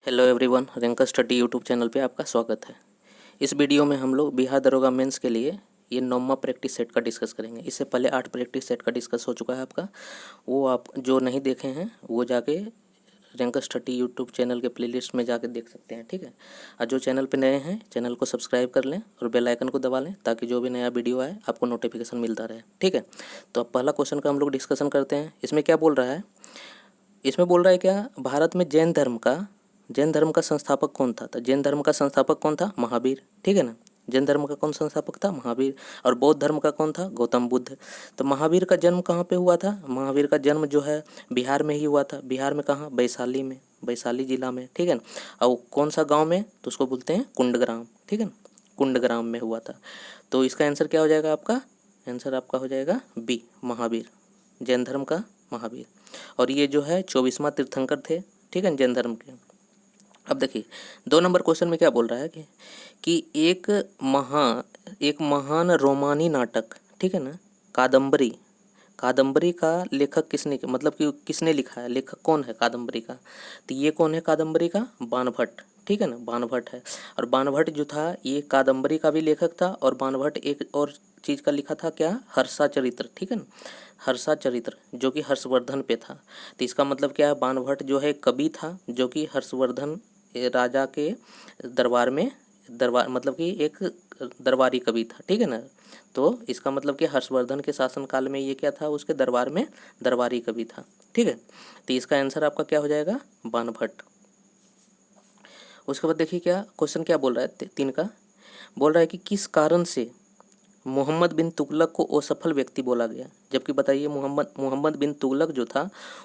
Hello everyone, ranker study YouTube channel पे आपका स्वागत है। इस वीडियो में हम लोग बिहार दरोगा मेंस के लिए ये 9वां प्रैक्टिस सेट का डिस्कस करेंगे। इससे पहले 8 प्रैक्टिस सेट का डिस्कस हो चुका है आपका। वो आप जो नहीं देखे हैं वो जाके रैंकर स्टडी यूट्यूब चैनल के प्लेलिस्ट में जाके देख सकते हैं, ठीक है। और जो चैनल पे नए हैं चैनल को सब्सक्राइब कर लें और बेल आइकन को दबा लें ताकि जो भी नया वीडियो आए आपको नोटिफिकेशन मिलता रहे, ठीक है। तो अब पहला क्वेश्चन का हम लोग डिस्कशन करते हैं। इसमें क्या बोल रहा है, इसमें बोल रहा है क्या, भारत में जैन धर्म का संस्थापक कौन था। तो जैन धर्म का संस्थापक कौन था, महावीर, ठीक है ना। जैन धर्म का कौन संस्थापक था, महावीर। और बौद्ध धर्म का कौन था, गौतम बुद्ध। तो महावीर का जन्म कहाँ पे हुआ था, महावीर का जन्म जो है बिहार में ही हुआ था। बिहार में कहाँ, वैशाली में, वैशाली जिला में, ठीक है ना। और कौन सा गाँव में, तो उसको बोलते हैं कुंडग्राम, ठीक है ना, कुंडग्राम में हुआ था। तो इसका आंसर क्या हो जाएगा आपका, आंसर आपका हो जाएगा बी, महावीर, जैन धर्म का महावीर। और ये जो है 24वां तीर्थंकर थे, ठीक है, जैन धर्म के। अब देखिए 2 नंबर क्वेश्चन में क्या बोल रहा है कि एक महान रोमानी नाटक, ठीक है ना, कादम्बरी का लेखक किसने, मतलब कि किसने लिखा है, लेखक कौन है कादम्बरी का। तो ये कौन है कादम्बरी का, बाणभट्ट, ठीक है ना, बाणभट्ट है। और बाणभट्ट जो था ये कादम्बरी का भी लेखक था। और बाणभट्ट एक और चीज़ का लिखा था क्या, हर्षाचरित्र, ठीक है ना, हर्षाचरित्र जो कि हर्षवर्धन पे था। तो इसका मतलब क्या है, बाणभट्ट जो है कवि था जो कि हर्षवर्धन राजा के दरबार मतलब कि एक दरबारी कवि था, ठीक है ना। तो इसका मतलब कि हर्षवर्धन के शासनकाल में ये क्या था, उसके दरबार में दरबारी कवि था, ठीक है। तो इसका आंसर आपका क्या हो जाएगा, बाणभट्ट। उसके बाद देखिए क्या क्वेश्चन क्या बोल रहा है, 3 का बोल रहा है कि किस कारण से मोहम्मद बिन तुगलक को असफल व्यक्ति बोला गया। जबकि बताइए मोहम्मद बिन तुगलक जो था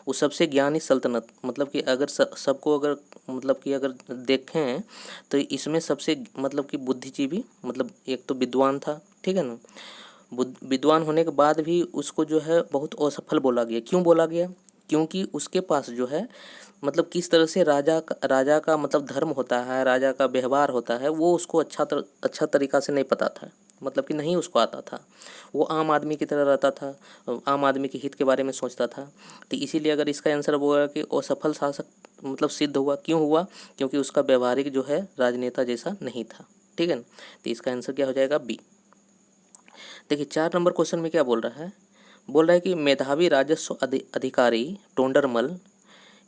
वो सबसे ज्ञानी सल्तनत, मतलब कि अगर सबको अगर मतलब कि अगर देखें तो इसमें सबसे मतलब कि बुद्धिजीवी, मतलब एक तो विद्वान था, ठीक है ना। विद्वान होने के बाद भी उसको जो है बहुत असफल बोला गया। क्यों बोला गया, क्योंकि उसके पास जो है मतलब किस तरह से राजा का मतलब धर्म होता है, राजा का व्यवहार होता है, वो उसको अच्छा तरीका से नहीं पता था, मतलब कि नहीं उसको आता था। वो आम आदमी की तरह रहता था, आम आदमी के हित के बारे में सोचता था। तो इसीलिए अगर इसका आंसर वो है कि असफल शासक मतलब सिद्ध हुआ। क्यों हुआ, क्योंकि उसका व्यवहारिक जो है राजनेता जैसा नहीं था, ठीक है ना। तो इसका आंसर क्या हो जाएगा, बी। देखिए 4 नंबर क्वेश्चन में क्या बोल रहा है कि मेधावी राजस्व अधिकारी टोंडरमल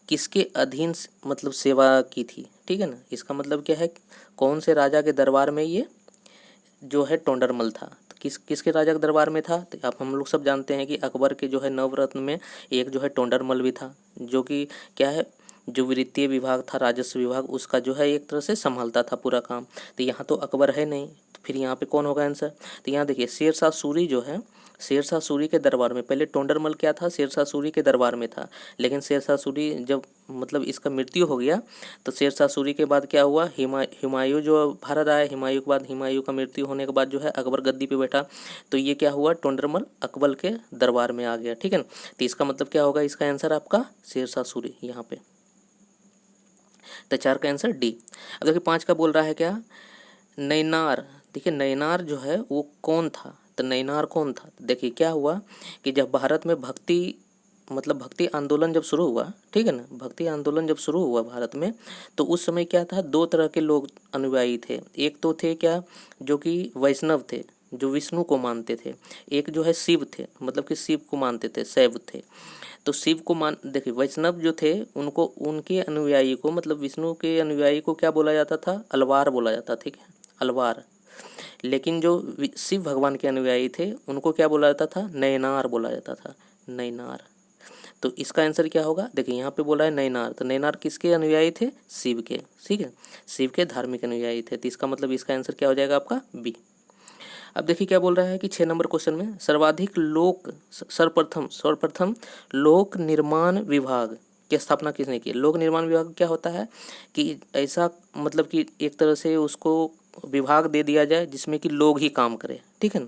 किसके अधीन मतलब सेवा की थी, ठीक है ना। इसका मतलब क्या है, कौन से राजा के दरबार में ये जो है टोंडरमल था। तो किसके राजा के दरबार में था, तो आप हम लोग सब जानते हैं कि अकबर के जो है नवरत्न में एक जो है टोंडरमल भी था, जो कि क्या है, जो वित्तीय विभाग था, राजस्व विभाग, उसका जो है एक तरह से संभालता था पूरा काम। तो यहाँ तो अकबर है नहीं, तो फिर यहाँ पे कौन होगा आंसर। तो यहाँ देखिए शेरशाह सूरी जो है, शेरशाह सूरी के दरबार में पहले टोंडरमल क्या था, शेरशाह सूरी के दरबार में था। लेकिन शेरशाह सूरी जब मतलब इसका मृत्यु हो गया तो शेरशाह सूरी के बाद क्या हुआ, हुमायूं जो भारत आया, हुमायूं के बाद, हुमायूं का मृत्यु होने के बाद जो है अकबर गद्दी पे बैठा। तो ये क्या हुआ, टोंडरमल अकबर के दरबार में आ गया, ठीक है ना। तो इसका मतलब क्या होगा, इसका आंसर आपका शेरशाह सूरी यहाँ पे। तो 4 का आंसर डी। अब देखिए 5 का बोल रहा है क्या, नैनार। देखिए नैनार जो है वो कौन था, तो नैनार कौन था। देखिए क्या हुआ कि जब भारत में भक्ति आंदोलन जब शुरू हुआ, ठीक है ना, भक्ति आंदोलन जब शुरू हुआ भारत में, तो उस समय क्या था, 2 तरह के लोग अनुयायी थे। एक तो थे क्या, जो कि वैष्णव थे, जो विष्णु को मानते थे। एक जो है शिव थे, मतलब कि शिव को मानते थे, शैव थे। तो शिव को देखिए वैष्णव जो थे उनको, उनके अनुयायी को, मतलब विष्णु के अनुयायी को क्या बोला जाता था, अलवार बोला जाता, ठीक है, अलवार। लेकिन जो शिव भगवान के अनुयायी थे उनको क्या बोला जाता था, नैनार बोला जाता था, नैनार। तो इसका आंसर क्या होगा, देखिए यहाँ पे बोला है नैनार, तो नैनार किसके अनुयायी थे, शिव के, ठीक है, शिव के धार्मिक अनुयायी थे। तो इसका मतलब इसका आंसर क्या हो जाएगा आपका, बी। अब देखिए क्या बोल रहा है कि 6 नंबर क्वेश्चन में सर्वप्रथम लोक निर्माण विभाग की स्थापना किसने की। लोक निर्माण विभाग क्या होता है कि ऐसा मतलब कि एक तरह से उसको विभाग दे दिया जाए जिसमें कि लोग ही काम करें, ठीक है ना।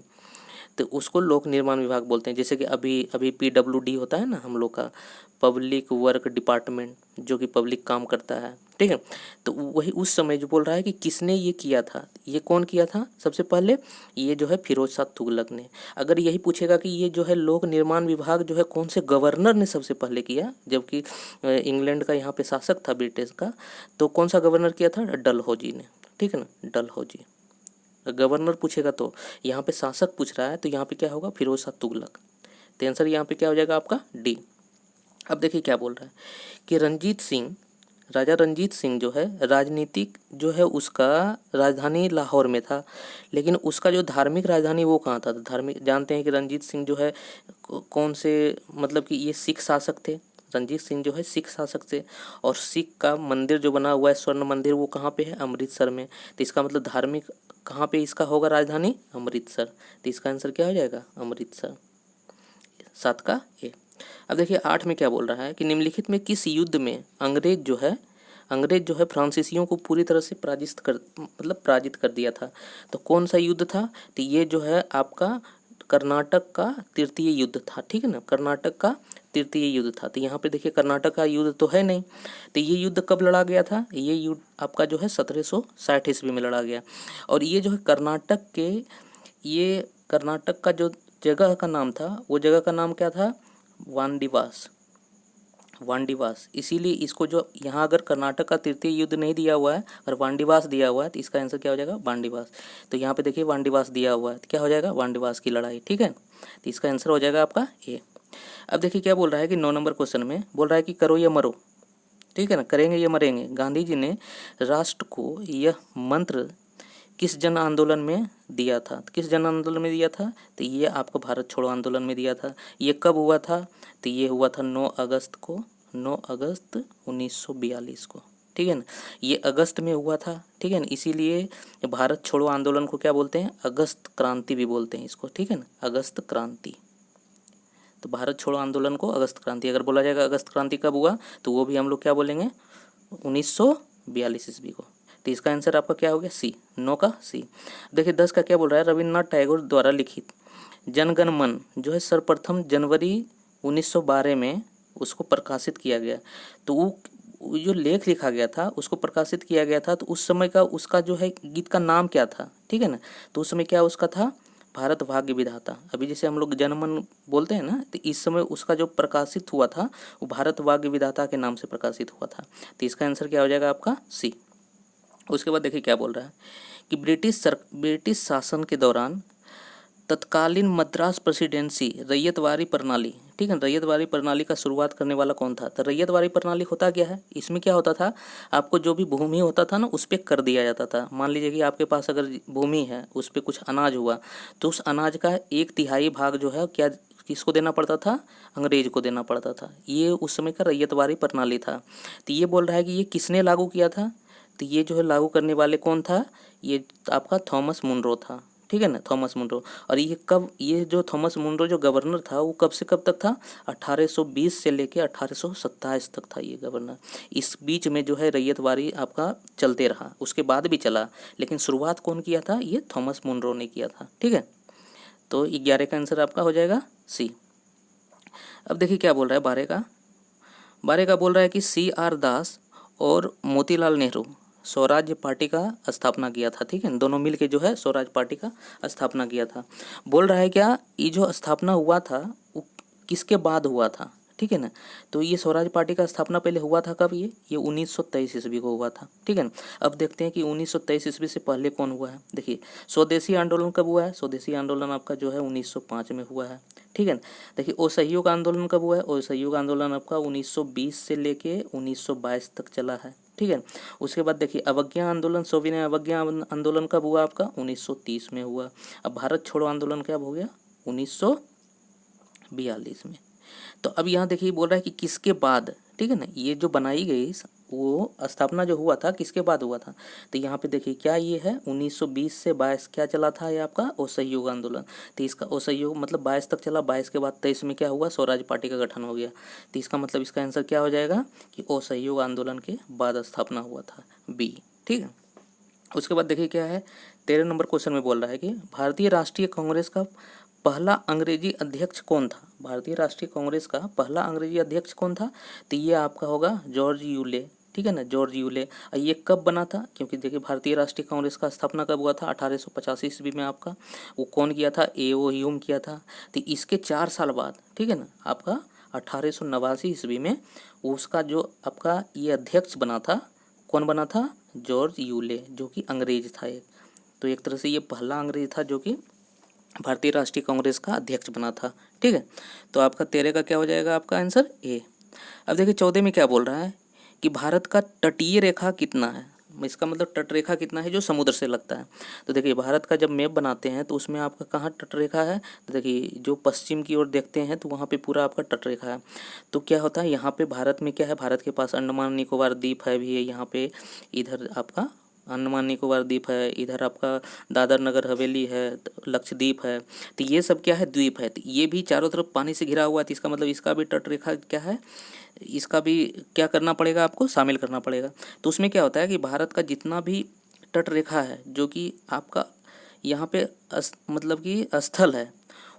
तो उसको लोक निर्माण विभाग बोलते हैं। जैसे कि अभी PWD होता है ना हम लोग का, पब्लिक वर्क डिपार्टमेंट, जो कि पब्लिक काम करता है, ठीक है। तो वही उस समय जो बोल रहा है कि किसने ये किया था, ये कौन किया था सबसे पहले, ये जो है फिरोज शाह तुगलक ने। अगर यही पूछेगा कि ये जो है लोक निर्माण विभाग जो है कौन से गवर्नर ने सबसे पहले किया, जबकि इंग्लैंड का यहाँ पे शासक था ब्रिटिश का, तो कौन सा गवर्नर किया था, डलहौजी ने, ठीक है ना, डलहौजी। गवर्नर पूछेगा तो, यहाँ पे शासक पूछ रहा है तो यहाँ पे क्या होगा, फिरोज शाह तुगलक। तो आंसर यहाँ पे क्या हो जाएगा आपका, डी। अब देखिए क्या बोल रहा है कि रंजीत सिंह, राजा रंजीत सिंह जो है राजनीतिक जो है उसका राजधानी लाहौर में था, लेकिन उसका जो धार्मिक राजधानी वो कहाँ था। तो धार्मिक जानते हैं कि रंजीत सिंह जो है कौन से, मतलब कि ये सिख शासक थे, रंजीत सिंह जो है सिख शासक थे, और सिख का मंदिर जो बना हुआ है स्वर्ण मंदिर वो कहाँ पे है, अमृतसर में। तो इसका मतलब धार्मिक कहाँ पे इसका होगा राजधानी, अमृतसर। तो इसका आंसर क्या हो जाएगा, अमृतसर, 7 का ए। अब देखिए 8 में क्या बोल रहा है कि निम्नलिखित में किस युद्ध में अंग्रेज जो है फ्रांसीसियों को पूरी तरह से पराजित कर दिया था। तो कौन सा युद्ध था, तो ये जो है आपका कर्नाटक का तृतीय युद्ध था, ठीक है ना, कर्नाटक का तृतीय युद्ध था। तो यहाँ पे देखिए कर्नाटक का युद्ध तो है नहीं, तो ये युद्ध कब लड़ा गया था, ये युद्ध आपका जो है 1760 ईस्वी में लड़ा गया। और ये जो है कर्नाटक का जो जगह का नाम था, वो जगह का नाम क्या था, वांडीवास। इसीलिए इसको जो यहाँ अगर कर्नाटक का तृतीय युद्ध नहीं दिया हुआ है और वांडीवास दिया हुआ है तो इसका आंसर क्या हो जाएगा, वांडीवास। तो यहाँ पे देखिए वांडीवास दिया हुआ है तो क्या हो जाएगा, वांडीवास की लड़ाई, ठीक है। तो इसका आंसर हो जाएगा आपका ए। अब देखिए क्या बोल रहा है कि 9 नंबर क्वेश्चन में बोल रहा है कि करो या मरो, ठीक है ना, करेंगे या मरेंगे। गांधी जी ने राष्ट्र को यह मंत्र किस जन आंदोलन में दिया था, किस जन आंदोलन में दिया था, तो ये आपको भारत छोड़ो आंदोलन में दिया था। ये कब हुआ था, तो ये हुआ था 9 अगस्त 1942 को, ठीक है ना, ये अगस्त में हुआ था, ठीक है ना। इसीलिए भारत छोड़ो आंदोलन को क्या बोलते हैं, अगस्त क्रांति भी बोलते हैं इसको, ठीक है ना, अगस्त क्रांति। तो भारत छोड़ो आंदोलन को अगस्त क्रांति, अगर बोला जाएगा अगस्त क्रांति कब हुआ तो वो भी हम लोग क्या बोलेंगे, 1942 ईस्वी को। तो इसका आंसर आपका क्या हो गया, सी, 9 का सी। देखिए 10 का क्या बोल रहा है, रविन्द्रनाथ टैगोर द्वारा लिखित जनगण मन जो है सर्वप्रथम जनवरी 1912 में उसको प्रकाशित किया गया। तो वो जो लेख लिखा गया था उसको प्रकाशित किया गया था, तो उस समय का उसका जो है गीत का नाम क्या था, ठीक है ना। तो उस समय क्या उसका था, भारत भाग्य विधाता। अभी जैसे हम लोग जनमन बोलते हैं ना, तो इस समय उसका जो प्रकाशित हुआ था वो भारत भाग्य विधाता के नाम से प्रकाशित हुआ था। तो इसका आंसर क्या हो जाएगा आपका सी। उसके बाद देखिए क्या बोल रहा है कि ब्रिटिश शासन के दौरान तत्कालीन मद्रास प्रेसिडेंसी रैयतवारी प्रणाली, ठीक है, रैयतवारी प्रणाली का शुरुआत करने वाला कौन था। तो रैयतवारी प्रणाली होता क्या है, इसमें क्या होता था, आपको जो भी भूमि होता था ना उस पर कर दिया जाता था। मान लीजिए कि आपके पास अगर भूमि है उस पर कुछ अनाज हुआ तो उस अनाज का 1/3 भाग जो है क्या किसको देना पड़ता था, अंग्रेज को देना पड़ता था। ये उस समय का रैयतवारी प्रणाली था। तो ये बोल रहा है कि ये किसने लागू किया था, तो ये जो है लागू करने वाले कौन था, ये आपका थॉमस मुनरो था, ठीक है ना, थॉमस मुनरो। और ये कब, ये जो थॉमस मुनरो जो गवर्नर था वो कब से कब तक था, 1820 से लेके 1827 तक था ये गवर्नर। इस बीच में जो है रैयतवारी आपका चलते रहा, उसके बाद भी चला, लेकिन शुरुआत कौन किया था, ये थॉमस मुनरो ने किया था, ठीक है। तो 11 का आंसर आपका हो जाएगा सी। अब देखिए क्या बोल रहा है 12 का बोल रहा है कि CR दास और मोतीलाल नेहरू स्वराज्य पार्टी का स्थापना किया था, ठीक है, दोनों मिलके जो है स्वराज पार्टी का स्थापना किया था। बोल रहा है क्या ये जो स्थापना हुआ था वो किसके बाद हुआ था, ठीक है ना। तो ये स्वराज पार्टी का स्थापना पहले हुआ था कब, ये 1923 ईस्वी को हुआ था, ठीक है ना। अब देखते हैं कि 1923 ईस्वी से पहले कौन हुआ है। देखिए स्वदेशी आंदोलन कब हुआ है, स्वदेशी आंदोलन आपका जो है 1905 में हुआ है, ठीक है ना। देखिए असहयोग आंदोलन कब हुआ है, असहयोग आंदोलन आपका 1920 से लेके 1922 तक चला है, ठीक है। उसके बाद देखिए अवज्ञा आंदोलन, सविनय अवज्ञा आंदोलन कब हुआ आपका, 1930 में हुआ। अब भारत छोड़ो आंदोलन कब हो गया, 1942 में। तो अब यहाँ देखिए बोल रहा है कि किसके बाद, ठीक है ना, ये जो बनाई गई वो स्थापना जो हुआ था किसके बाद हुआ था। तो यहाँ पे देखिए क्या ये है 1920 से 22 क्या चला था, ये आपका असहयोग आंदोलन। तो इसका असहयोग मतलब 22 तक चला, 22 के बाद 23 में क्या हुआ, स्वराज पार्टी का गठन हो गया। तो इसका मतलब इसका आंसर क्या हो जाएगा कि असहयोग आंदोलन के बाद स्थापना हुआ था, बी, ठीक है। उसके बाद देखिए क्या है 13 नंबर क्वेश्चन में बोल रहा है कि भारतीय राष्ट्रीय कांग्रेस का पहला अंग्रेजी अध्यक्ष कौन था। भारतीय राष्ट्रीय कांग्रेस का पहला अंग्रेजी अध्यक्ष कौन था, तो ये आपका होगा जॉर्ज यूले, ठीक है ना, जॉर्ज यूले। ये कब बना था, क्योंकि देखिए भारतीय राष्ट्रीय कांग्रेस का स्थापना कब हुआ था, 1885 ईस्वी में आपका। वो कौन किया था, ए.ओ. ह्यूम किया था। तो इसके 4 साल बाद, ठीक है ना, आपका 1889 ईस्वी में उसका जो आपका ये अध्यक्ष बना था, कौन बना था, जॉर्ज यूले, जो कि अंग्रेज था एक। तो एक तरह से ये पहला अंग्रेज था जो कि भारतीय राष्ट्रीय कांग्रेस का अध्यक्ष बना था। ठीक है, तो आपका 13 का क्या हो जाएगा, आपका आंसर ए। अब देखिए 14 में क्या बोल रहा है कि भारत का तटीय रेखा कितना है। इसका मतलब तट रेखा कितना है जो समुद्र से लगता है। तो देखिए भारत का जब मैप बनाते हैं तो उसमें आपका कहाँ तट रेखा है, तो देखिए जो पश्चिम की ओर देखते हैं तो वहाँ पे पूरा आपका तट रेखा है। तो क्या होता है यहाँ पे भारत में क्या है, भारत के पास अंडमान निकोबार द्वीप है भी है यहाँ पे, इधर आपका अंडमान निकोबार द्वीप है, इधर आपका दादर नगर हवेली है, लक्षद्वीप है। तो ये सब क्या है, द्वीप है। तो ये भी चारों तरफ पानी से घिरा हुआ है, तो इसका मतलब इसका भी तट रेखा क्या है, इसका भी क्या करना पड़ेगा, आपको शामिल करना पड़ेगा। तो उसमें क्या होता है कि भारत का जितना भी तट रेखा है जो कि आपका यहाँ पे मतलब कि स्थल है,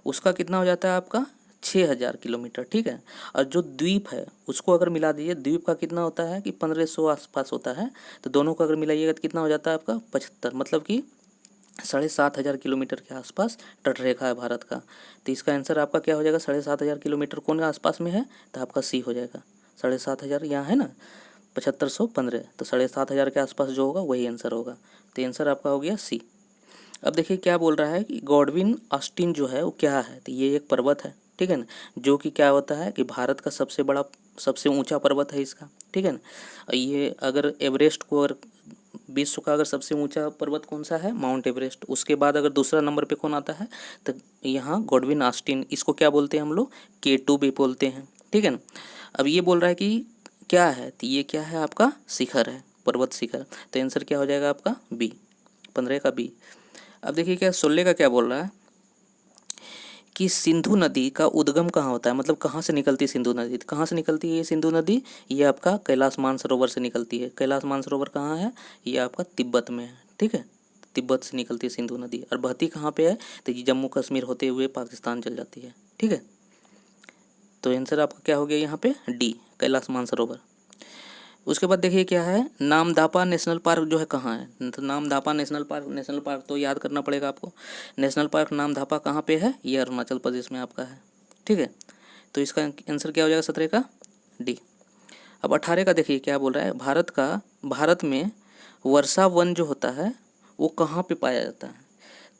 उसका कितना हो जाता है आपका 6000 किलोमीटर। ठीक है, और जो द्वीप है उसको अगर मिला दीजिए, द्वीप का कितना होता है कि 1500 आसपास होता है। तो दोनों को अगर मिलाइएगा तो कितना हो जाता है आपका 75, मतलब कि 7500 किलोमीटर के आसपास तट रेखा है भारत का। तो इसका आंसर आपका क्या हो जाएगा, 7500 किलोमीटर कौन के आसपास में है, तो आपका सी हो जाएगा। 7500 यहाँ है ना, 7515, तो 7500 के आसपास जो होगा वही आंसर होगा। तो आंसर आपका हो गया सी। अब देखिए क्या बोल रहा है कि गॉडविन ऑस्टिन जो है वो क्या है, तो ये एक पर्वत है। ठीक है ना, जो कि क्या होता है कि भारत का सबसे बड़ा सबसे ऊंचा पर्वत है इसका। ठीक है ना, और ये अगर एवरेस्ट को अगर विश्व का अगर सबसे ऊंचा पर्वत कौन सा है, माउंट एवरेस्ट। उसके बाद अगर दूसरा नंबर पे कौन आता है, तो यहाँ गॉडविन ऑस्टिन, इसको क्या बोलते हैं हम लोग, K2 भी बोलते हैं। ठीक है ना, अब ये बोल रहा है कि क्या है, तो ये क्या है आपका शिखर है, पर्वत शिखर। तो आंसर क्या हो जाएगा आपका बी, 15 का बी। अब देखिए क्या 16 का क्या बोल रहा है कि सिंधु नदी का उद्गम कहाँ होता है, मतलब कहाँ से निकलती है सिंधु नदी। तो कहाँ से निकलती है ये सिंधु नदी, ये आपका कैलाश मानसरोवर से निकलती है। कैलाश मानसरोवर कहाँ है, ये आपका तिब्बत में है। ठीक है, तिब्बत से निकलती है सिंधु नदी, और बहती कहाँ पे है, तो ये जम्मू कश्मीर होते हुए पाकिस्तान चल जाती है। ठीक है, तो आंसर आपका क्या हो गया यहाँ पे डी, कैलाश मानसरोवर। उसके बाद देखिए क्या है, नामदापा नेशनल पार्क जो है कहाँ है, तो नामदापा नेशनल पार्क तो याद करना पड़ेगा आपको। नेशनल पार्क नामदापा कहाँ पे है, ये अरुणाचल प्रदेश में आपका है। ठीक है, तो इसका आंसर क्या हो जाएगा 17 का डी। अब 18 का देखिए क्या बोल रहा है, भारत में वर्षा वन जो होता है वो कहाँ पे पाया जाता है।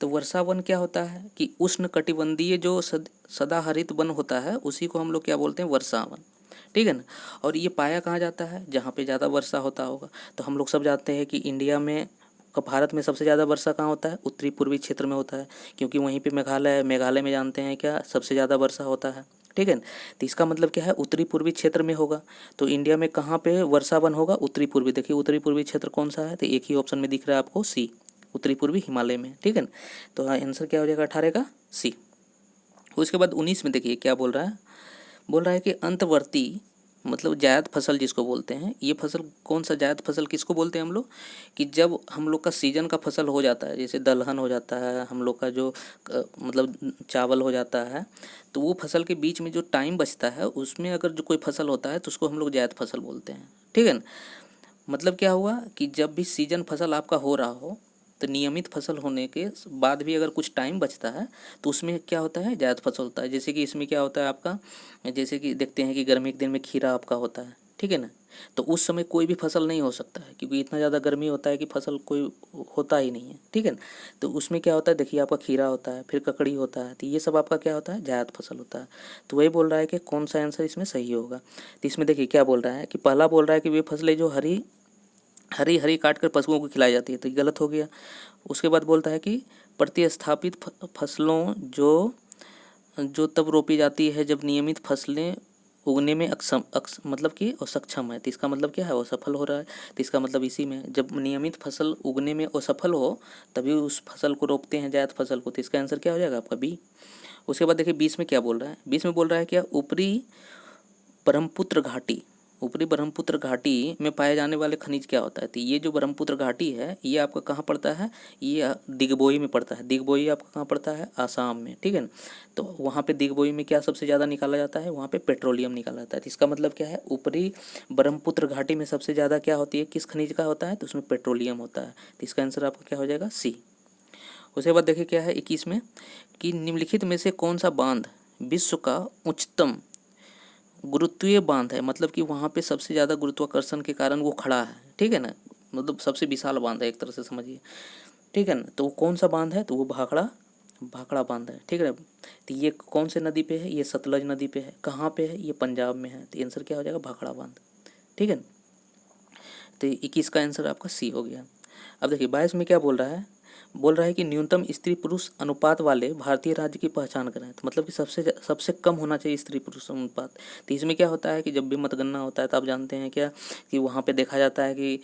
तो वर्षा वन क्या होता है कि उष्ण कटिबंधीय जो सदाहरित वन होता है उसी को हम लोग क्या बोलते हैं, वर्षा वन। ठीक है ना, और ये पाया कहाँ जाता है, जहाँ पे ज़्यादा वर्षा होता होगा। तो हम लोग सब जानते हैं कि इंडिया में भारत में सबसे ज़्यादा वर्षा कहाँ होता है, उत्तरी पूर्वी क्षेत्र में होता है, क्योंकि वहीं पे मेघालय में जानते हैं क्या सबसे ज़्यादा वर्षा होता है। ठीक है ना, तो इसका मतलब क्या है, उत्तरी पूर्वी क्षेत्र में होगा। तो इंडिया में कहाँ पे वर्षा वन होगा, उत्तरी पूर्वी। देखिए उत्तरी पूर्वी क्षेत्र कौन सा है, तो एक ही ऑप्शन में दिख रहा है आपको सी, उत्तरी पूर्वी हिमालय में। ठीक है ना, तो आंसर क्या हो जाएगा 18 का सी। उसके बाद 19 में देखिए क्या बोल रहा है कि अंतवर्ती मतलब जायद फसल जिसको बोलते हैं, ये फसल कौन सा जायद फसल किसको बोलते हैं हम लोग, कि जब हम लोग का सीजन का फसल हो जाता है, जैसे दलहन हो जाता है हम लोग का जो मतलब चावल हो जाता है, तो वो फसल के बीच में जो टाइम बचता है उसमें अगर जो कोई फसल होता है तो उसको हम लोग जायद फसल बोलते हैं। ठीक है ना, मतलब क्या हुआ कि जब भी सीजन फसल आपका हो रहा हो तो नियमित फसल होने के बाद भी अगर कुछ टाइम बचता है तो उसमें क्या होता है, जायद फसल होता है। जैसे कि इसमें क्या होता है आपका, जैसे कि देखते हैं कि गर्मी के दिन में खीरा आपका होता है। ठीक है ना, तो उस समय कोई भी फसल नहीं हो सकता है क्योंकि इतना ज़्यादा गर्मी होता है कि फसल कोई होता ही नहीं है। ठीक है ना, तो उसमें क्या होता है, देखिए आपका खीरा होता है, फिर ककड़ी होता है, तो ये सब आपका क्या होता है, जायद फसल होता है। तो वही बोल रहा है कि कौन सा आंसर इसमें सही होगा। तो इसमें देखिए क्या बोल रहा है कि पहला बोल रहा है कि वे फसलें जो हरी हरी काट कर पशुओं को खिलाई जाती है, तो ये गलत हो गया। उसके बाद बोलता है कि प्रतिस्थापित फसलों जो तब रोपी जाती है जब नियमित फसलें उगने में मतलब कि असक्षम है। तो इसका मतलब क्या है, असफल हो रहा है। तो इसका मतलब इसी में जब नियमित फसल उगने में असफल हो तभी उस फसल को रोपते हैं, जायद फसल को। तो इसका आंसर क्या हो जाएगा आपका बी। उसके बाद देखिए 20 में क्या बोल रहा है, 20 में बोल रहा है क्या, ऊपरी ब्रह्मपुत्र घाटी ऊपरी ब्रह्मपुत्र घाटी में पाए जाने वाले खनिज क्या होता है? तो ये जो ब्रह्मपुत्र घाटी है ये आपका कहाँ पड़ता है? ये दिग्बोई में पड़ता है। दिग्बोई आपका कहाँ पड़ता है? आसाम में, ठीक है ना। तो वहाँ पे दिग्बोई में क्या सबसे ज़्यादा निकाला जाता है? वहाँ पे पेट्रोलियम निकाला जाता है। तो इसका मतलब क्या है? ऊपरी ब्रह्मपुत्र घाटी में सबसे ज़्यादा क्या होती है, किस खनिज का होता है? तो उसमें पेट्रोलियम होता है। तो इसका आंसर आपका क्या हो जाएगा? सी। उसके बाद देखिए क्या है 21 में, कि निम्नलिखित में से कौन सा बांध विश्व का उच्चतम गुरुत्वीय बांध है? मतलब कि वहाँ पे सबसे ज़्यादा गुरुत्वाकर्षण के कारण वो खड़ा है, ठीक है ना। मतलब सबसे विशाल बांध है एक तरह से समझिए, ठीक है ना। तो वो कौन सा बांध है? तो वो भाखड़ा भाखड़ा बांध है, ठीक है ना। तो ये कौन से नदी पे है? ये सतलज नदी पे है। कहाँ पे है? ये पंजाब में है। तो आंसर क्या हो जाएगा? भाखड़ा बांध, ठीक है ना। तो 21 का आंसर आपका सी हो गया। अब देखिए 22 में क्या बोल रहा है? बोल रहा है कि न्यूनतम स्त्री पुरुष अनुपात वाले भारतीय राज्य की पहचान करें। तो मतलब कि सबसे कम होना चाहिए स्त्री पुरुष अनुपात। तो इसमें क्या होता है कि जब भी मतगणना होता है तो आप जानते हैं क्या, कि वहाँ पे देखा जाता है कि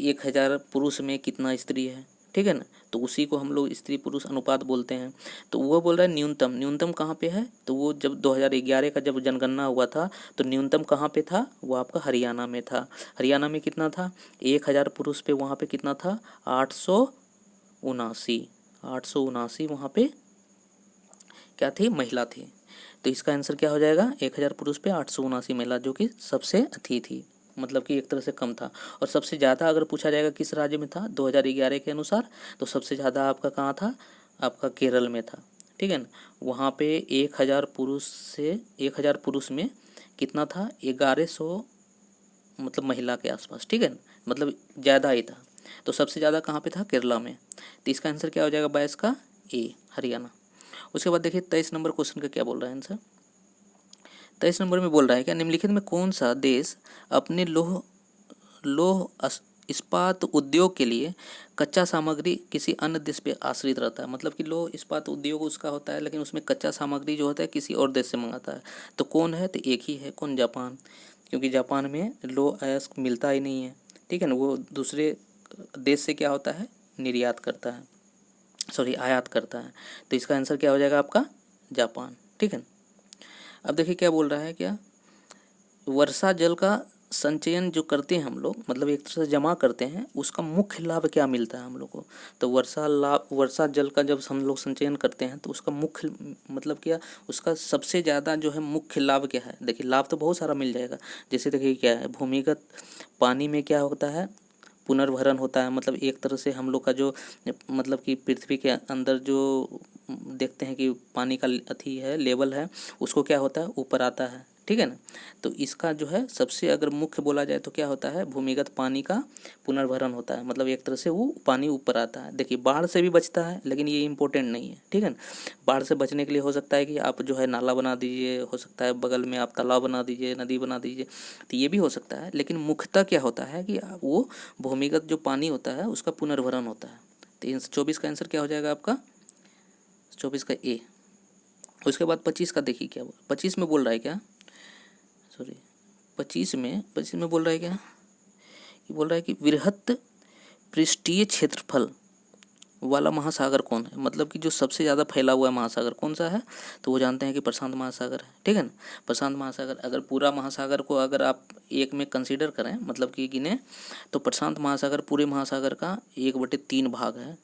1000 पुरुष में कितना स्त्री है, ठीक है ना। तो उसी को हम लोग स्त्री पुरुष अनुपात बोलते हैं। तो वो बोल रहा है न्यूनतम, न्यूनतम कहाँ पे है? तो वो जब 2011 का जब जनगणना हुआ था तो न्यूनतम कहाँ पे था? वो आपका हरियाणा में था। हरियाणा में कितना था? 1000 पुरुष पे वहाँ पे कितना था? 879 वहाँ पे क्या थी? महिला थी। तो इसका आंसर क्या हो जाएगा? 1000 पुरुष पे 879 महिला, जो कि सबसे अति थी, मतलब कि एक तरह से कम था। और सबसे ज़्यादा अगर पूछा जाएगा किस राज्य में था 2011 के अनुसार, तो सबसे ज़्यादा आपका कहाँ था? आपका केरल में था, ठीक है ना। वहाँ पे 1000 पुरुष में कितना था? 1100, मतलब महिला के आसपास, ठीक है ना। मतलब ज़्यादा ही था। तो सबसे ज़्यादा कहाँ पे था? केरला में। तो इसका आंसर क्या हो जाएगा? 22 का ए, हरियाणा। उसके बाद देखिए 23 नंबर क्वेश्चन का क्या बोल रहा है आंसर। 23 नंबर में बोल रहा है क्या, निम्नलिखित में कौन सा देश अपने लौह लौह इस्पात उद्योग के लिए कच्चा सामग्री किसी अन्य देश पे आश्रित रहता है? मतलब कि लौह इस्पात उद्योग उसका होता है, लेकिन उसमें कच्चा सामग्री जो होता है किसी और देश से मंगाता है। तो कौन है? तो एक ही है, कौन? जापान। क्योंकि जापान में लौह अयस्क मिलता ही नहीं है, ठीक है ना। वो दूसरे देश से क्या होता है? निर्यात करता है, सॉरी आयात करता है। तो इसका आंसर क्या हो जाएगा आपका? जापान, ठीक है। अब देखिए क्या बोल रहा है क्या, वर्षा जल का संचयन जो करते हैं हम लोग, मतलब एक तरह से जमा करते हैं, उसका मुख्य लाभ क्या मिलता है हम लोग को? तो वर्षा जल का जब हम लोग संचयन करते हैं तो उसका मुख्य मतलब क्या, उसका सबसे ज़्यादा जो है मुख्य लाभ क्या है? देखिए लाभ तो बहुत सारा मिल जाएगा। जैसे देखिए क्या है, भूमिगत पानी में क्या होता है? पुनर्भरण होता है। मतलब एक तरह से हम लोग का जो, मतलब कि पृथ्वी के अंदर जो देखते हैं कि पानी का अथी है, लेवल है, उसको क्या होता है? ऊपर आता है, ठीक है ना। तो इसका जो है सबसे अगर मुख्य बोला जाए तो क्या होता है? भूमिगत पानी का पुनर्भरण होता है। मतलब एक तरह से वो पानी ऊपर आता है। देखिए बाढ़ से भी बचता है, लेकिन ये इंपॉर्टेंट नहीं है, ठीक है ना। बाढ़ से बचने के लिए हो सकता है कि आप जो है नाला बना दीजिए, हो सकता है बगल में आप तालाब बना दीजिए, नदी बना दीजिए, तो ये भी हो सकता है। लेकिन मुख्यतः क्या होता है कि वो भूमिगत जो पानी होता है उसका पुनर्भरण होता है। तो 24 का आंसर क्या हो जाएगा आपका? 24 का ए। उसके बाद 25 का देखिए क्या 25 में बोल रहा है क्या, सॉरी 25 में बोल रहा है क्या, ये बोल रहा है कि वृहत पृष्ठीय क्षेत्रफल वाला महासागर कौन है? मतलब कि जो सबसे ज़्यादा फैला हुआ है महासागर कौन सा है? तो वो जानते हैं कि प्रशांत महासागर है, ठीक है ना। प्रशांत महासागर, अगर पूरा महासागर को अगर आप एक में कंसीडर करें, मतलब कि गिने, तो प्रशांत महासागर पूरे महासागर का 1/3 भाग है।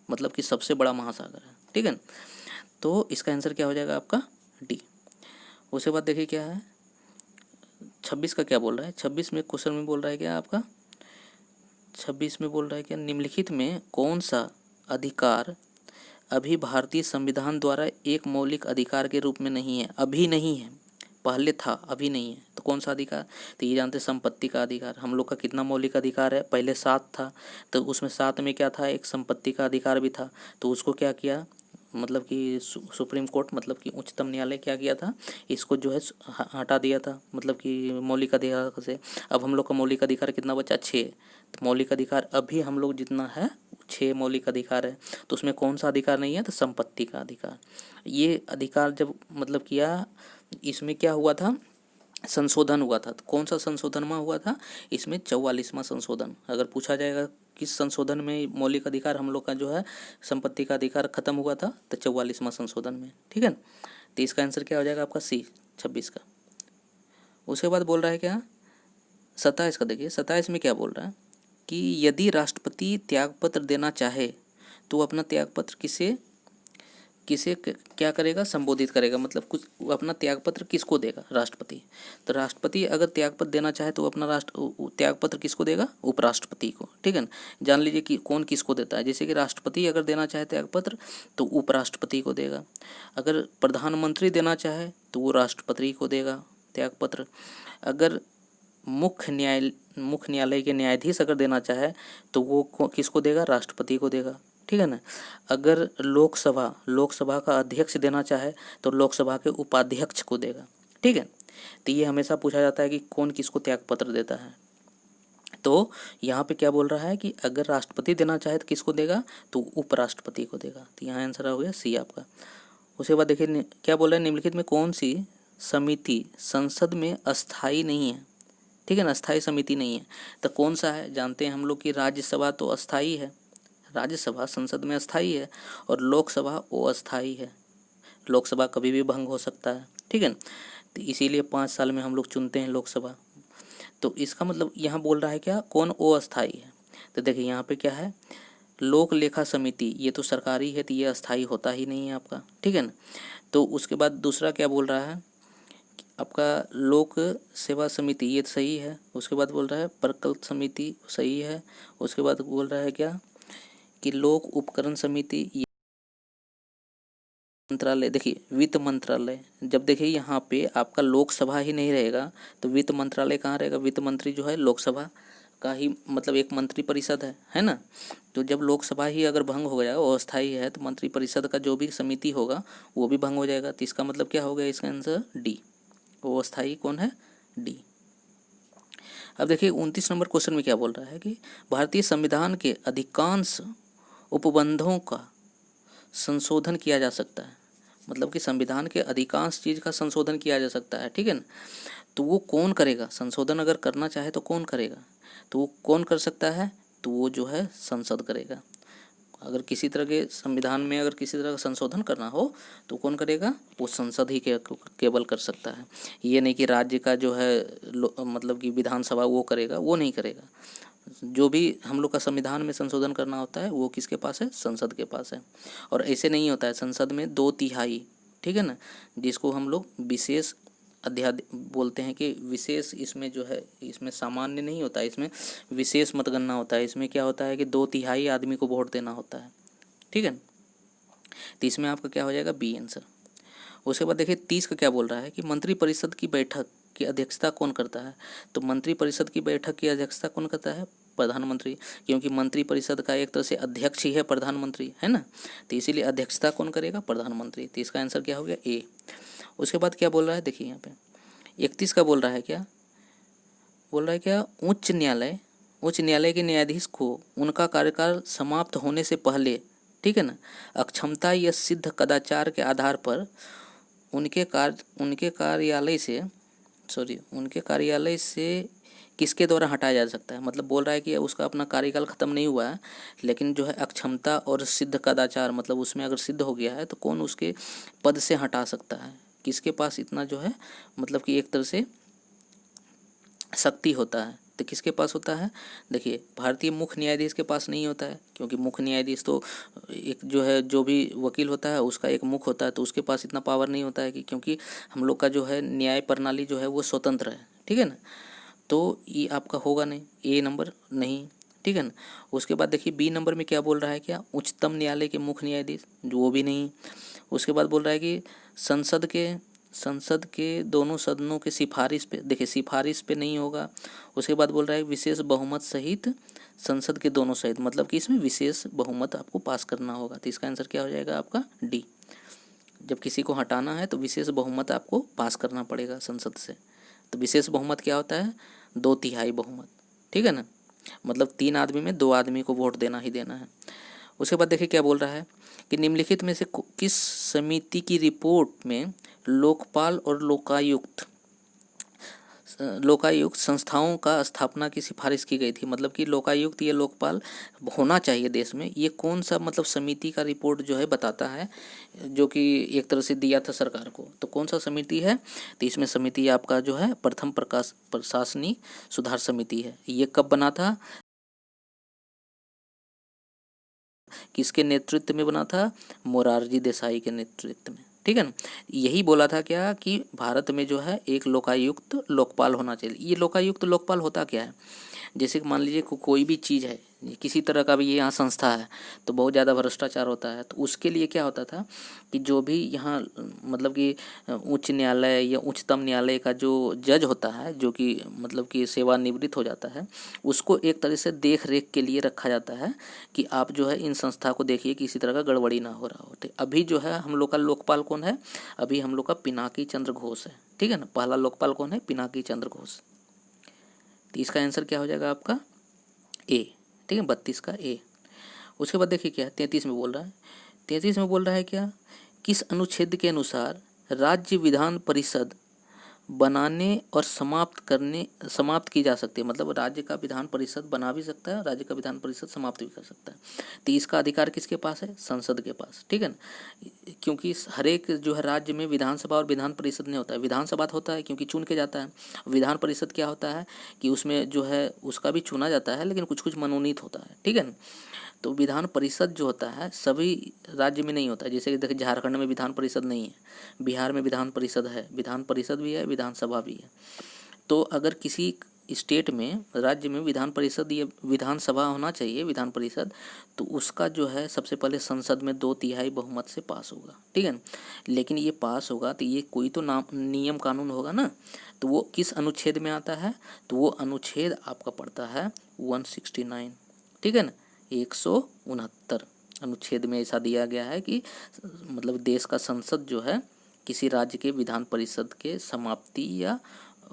मतलब कि सबसे बड़ा महासागर है, ठीक है ना। तो इसका आंसर क्या हो जाएगा आपका? डी। उसके बाद देखिए क्या है 26 का क्या बोल रहा है। 26 में क्वेश्चन में बोल रहा है क्या आपका, 26 में बोल रहा है क्या, निम्नलिखित में कौन सा अधिकार अभी भारतीय संविधान द्वारा एक मौलिक अधिकार के रूप में नहीं है? अभी नहीं है, पहले था, अभी नहीं है। तो कौन सा अधिकार? तो ये जानते हैं, संपत्ति का अधिकार। हम लोग का कितना मौलिक अधिकार है? पहले 7 था। तो उसमें 7 में क्या था? एक संपत्ति का अधिकार भी था। तो उसको क्या किया, मतलब कि सुप्रीम कोर्ट, मतलब कि उच्चतम न्यायालय क्या किया था, इसको जो है हटा दिया था, मतलब कि मौलिक अधिकार से। अब हम लोग का मौलिक अधिकार कितना बचा? 6। तो मौलिक अधिकार अभी हम लोग जितना है 6 मौलिक अधिकार है। तो उसमें कौन सा अधिकार नहीं है? तो संपत्ति का अधिकार। ये अधिकार जब मतलब किया, इसमें क्या हुआ था? संशोधन हुआ था। तो कौन सा संशोधन में हुआ था? इसमें 44वां संशोधन। अगर पूछा जाएगा किस संशोधन में मौलिक अधिकार हम लोग का जो है संपत्ति का अधिकार खत्म हुआ था, तो 44वां संशोधन में, ठीक है ना। तो इसका आंसर क्या हो जाएगा आपका? सी, 26 का। उसके बाद बोल रहा है क्या, 27 का देखिए, 27 में क्या बोल रहा है कि यदि राष्ट्रपति त्यागपत्र देना चाहे तो वो अपना त्यागपत्र किसे किसे क्या करेगा, संबोधित करेगा, मतलब कुछ वो अपना त्यागपत्र किसको देगा, राष्ट्रपति। तो राष्ट्रपति अगर त्यागपत्र देना चाहे तो अपना त्यागपत्र किसको देगा, उपराष्ट्रपति को, ठीक है ना। जान लीजिए कि कौन किसको देता है, जैसे कि राष्ट्रपति अगर देना चाहे त्यागपत्र तो उपराष्ट्रपति को देगा, अगर प्रधानमंत्री देना चाहे तो वो राष्ट्रपति को देगा त्यागपत्र, अगर मुख्य न्यायालय के न्यायाधीश अगर देना चाहे तो वो किसको देगा, राष्ट्रपति को देगा, ठीक है ना। अगर लोकसभा का अध्यक्ष देना चाहे तो लोकसभा के उपाध्यक्ष को देगा, ठीक है। तो ये हमेशा पूछा जाता है कि कौन किसको त्यागपत्र देता है। तो यहाँ पे क्या बोल रहा है कि अगर राष्ट्रपति देना चाहे तो किसको देगा, तो उपराष्ट्रपति को देगा। तो यहाँ आंसर हो गया सी आपका। उसके बाद देखिए क्या बोल रहा है, निम्नलिखित में कौन सी समिति संसद में अस्थाई नहीं है, ठीक है ना, अस्थाई समिति नहीं है। तो कौन सा है, जानते हैं हम लोग कि राज्यसभा तो अस्थाई है, राज्यसभा संसद में अस्थाई है, और लोकसभा वो अस्थाई है, लोकसभा कभी भी भंग हो सकता है, ठीक है ना। तो इसीलिए 5 साल में हम लोग चुनते हैं लोकसभा। तो इसका मतलब यहाँ बोल रहा है क्या, कौन अस्थाई है। तो देखिए यहाँ पे क्या है, लोक लेखा समिति, ये तो सरकारी है तो ये अस्थाई होता ही नहीं है आपका, ठीक है ना। तो उसके बाद दूसरा क्या बोल रहा है आपका, लोक सेवा समिति, ये सही है। उसके बाद बोल रहा है प्रकल्प समिति, सही है। उसके बाद बोल रहा है क्या कि लोक उपकरण समिति, ये मंत्रालय, देखिए वित्त मंत्रालय, जब देखिए यहाँ पे आपका लोकसभा ही नहीं रहेगा तो वित्त मंत्रालय कहाँ रहेगा, वित्त मंत्री जो है लोकसभा का ही मतलब एक मंत्री परिषद है ना। तो जब लोकसभा ही अगर भंग हो गया, वो अस्थायी है, तो मंत्री परिषद का जो भी समिति होगा वो भी भंग हो जाएगा। तो इसका मतलब क्या हो गया, इसका आंसर डी, वो अस्थायी कौन है, डी। अब देखिए 29 नंबर क्वेश्चन में क्या बोल रहा है कि भारतीय संविधान के अधिकांश उपबंधों का संशोधन किया जा सकता है, मतलब कि संविधान के अधिकांश चीज़ का संशोधन किया जा सकता है, ठीक है ना। तो वो कौन करेगा, संशोधन अगर करना चाहे तो कौन करेगा, तो वो कौन कर सकता है, तो वो जो है संसद करेगा। अगर किसी तरह के संविधान में अगर किसी तरह का संशोधन करना हो तो कौन करेगा, वो संसद ही केवल कर सकता है। ये नहीं कि राज्य का जो है मतलब कि विधानसभा वो करेगा, वो नहीं करेगा। जो भी हम लोग का संविधान में संशोधन करना होता है वो किसके पास है, संसद के पास है। और ऐसे नहीं होता है, संसद में 2/3, ठीक है ना, जिसको हम लोग विशेष अध्यादेश बोलते हैं कि विशेष, इसमें जो है इसमें सामान्य नहीं होता है, इसमें विशेष मतगणना होता है। इसमें क्या होता है कि 2/3 आदमी को वोट देना होता है, ठीक है। तो इसमें आपका क्या हो जाएगा, बी आंसर। उसके बाद देखिए 30 का क्या बोल रहा है कि मंत्रिपरिषद की बैठक की अध्यक्षता कौन करता है। तो मंत्रिपरिषद की बैठक की अध्यक्षता कौन करता है, प्रधानमंत्री, क्योंकि मंत्रिपरिषद का एक तरह से अध्यक्ष ही है प्रधानमंत्री, है ना। तो इसीलिए अध्यक्षता कौन करेगा, प्रधानमंत्री। तो इसका आंसर क्या हो गया, ए। उसके बाद क्या बोल रहा है, देखिए यहाँ पे 31 का बोल रहा है क्या, बोल रहा है क्या, उच्च न्यायालय के न्यायाधीश को उनका कार्यकाल समाप्त होने से पहले, ठीक है ना, अक्षमता या सिद्ध कदाचार के आधार पर उनके कार्यालय से किसके द्वारा हटाया जा सकता है। मतलब बोल रहा है कि उसका अपना कार्यकाल ख़त्म नहीं हुआ है, लेकिन जो है अक्षमता और सिद्ध कदाचार, मतलब उसमें अगर सिद्ध हो गया है तो कौन उसके पद से हटा सकता है, किसके पास इतना जो है मतलब कि एक तरह से शक्ति होता है। तो किसके पास होता है, देखिए भारतीय मुख्य न्यायाधीश के पास नहीं होता है, क्योंकि मुख्य न्यायाधीश तो एक जो है जो भी वकील होता है उसका एक मुख्य होता है, तो उसके पास इतना पावर नहीं होता है कि, क्योंकि हम लोग का जो है न्याय प्रणाली जो है वो स्वतंत्र है, ठीक है ना। तो ये आपका होगा नहीं, ए नंबर नहीं, ठीक है ना। उसके बाद देखिए बी नंबर में क्या बोल रहा है, क्या उच्चतम न्यायालय के मुख्य न्यायाधीश, जो वो भी नहीं। उसके बाद बोल रहा है कि संसद के दोनों सदनों के सिफारिश पे, देखिए सिफारिश पे नहीं होगा। उसके बाद बोल रहा है विशेष बहुमत सहित संसद के दोनों सहित, मतलब कि इसमें विशेष बहुमत आपको पास करना होगा। तो इसका आंसर क्या हो जाएगा आपका, डी। जब किसी को हटाना है तो विशेष बहुमत आपको पास करना पड़ेगा संसद से। तो विशेष बहुमत क्या होता है, 2/3 बहुमत, ठीक है ना, मतलब 3 आदमी में 2 आदमी को वोट देना ही देना है। उसके बाद देखिए क्या बोल रहा है कि निम्नलिखित में से किस समिति की रिपोर्ट में लोकपाल और लोकायुक्त लोकायुक्त संस्थाओं का स्थापना की सिफारिश की गई थी। मतलब कि लोकायुक्त, ये लोकपाल होना चाहिए देश में। ये कौन सा मतलब समिति का रिपोर्ट जो है बताता है, जो कि एक तरह से दिया था सरकार को। तो कौन सा समिति है, तो इसमें समिति आपका जो है प्रथम प्रशासनिक सुधार समिति है। ये कब बना था, किसके नेतृत्व में बना था, मोरारजी देसाई के नेतृत्व में। ठीक है ना। यही बोला था क्या कि भारत में जो है एक लोकायुक्त लोकपाल होना चाहिए। ये लोकायुक्त लोकपाल होता क्या है, जैसे कि मान लीजिए कोई भी चीज़ है, किसी तरह का भी ये यहाँ संस्था है तो बहुत ज़्यादा भ्रष्टाचार होता है, तो उसके लिए क्या होता था कि जो भी यहाँ मतलब कि उच्च न्यायालय या उच्चतम न्यायालय का जो जज होता है, जो कि मतलब कि सेवानिवृत्त हो जाता है, उसको एक तरह से देख रेख के लिए रखा जाता है कि आप जो है इन संस्था को देखिए कि किसी तरह का गड़बड़ी ना हो रहा हो। तो अभी जो है हम लोग का लोकपाल कौन है, अभी हम लोग का पिनाकी चंद्र घोष है। ठीक है ना, पहला लोकपाल कौन है, पिनाकी चंद्र घोष। तो इसका आंसर क्या हो जाएगा आपका ए। ठीक है, 32 का ए। उसके बाद देखिए क्या 33 में बोल रहा है, 33 में बोल रहा है क्या, किस अनुच्छेद के अनुसार राज्य विधान परिषद बनाने और समाप्त की जा सकती है। मतलब राज्य का विधान परिषद बना भी सकता है, राज्य का विधान परिषद समाप्त भी कर सकता है। तो इसका अधिकार किसके पास है, संसद के पास। ठीक है ना, क्योंकि हर एक जो है राज्य में विधानसभा और विधान परिषद नहीं होता है। विधानसभा होता है क्योंकि चुन के जाता है, विधान परिषद क्या होता है कि उसमें जो है उसका भी चुना जाता है, लेकिन कुछ कुछ मनोनीत होता है। ठीक है ना, तो विधान परिषद जो होता है सभी राज्य में नहीं होता है। जैसे कि देखिए झारखंड में विधान परिषद नहीं है, बिहार में विधान परिषद है, विधान परिषद भी है, विधानसभा भी है। तो अगर किसी स्टेट में, राज्य में विधान परिषद या विधानसभा होना चाहिए, विधान परिषद, तो उसका जो है सबसे पहले संसद में 2/3 बहुमत से पास होगा। ठीक है ना, लेकिन ये पास होगा तो ये कोई तो नाम नियम कानून होगा ना, तो वो किस अनुच्छेद में आता है, तो वो अनुच्छेद आपका पड़ता है 169। ठीक है ना, 169 अनुच्छेद में ऐसा दिया गया है कि मतलब देश का संसद जो है किसी राज्य के विधान परिषद के समाप्ति या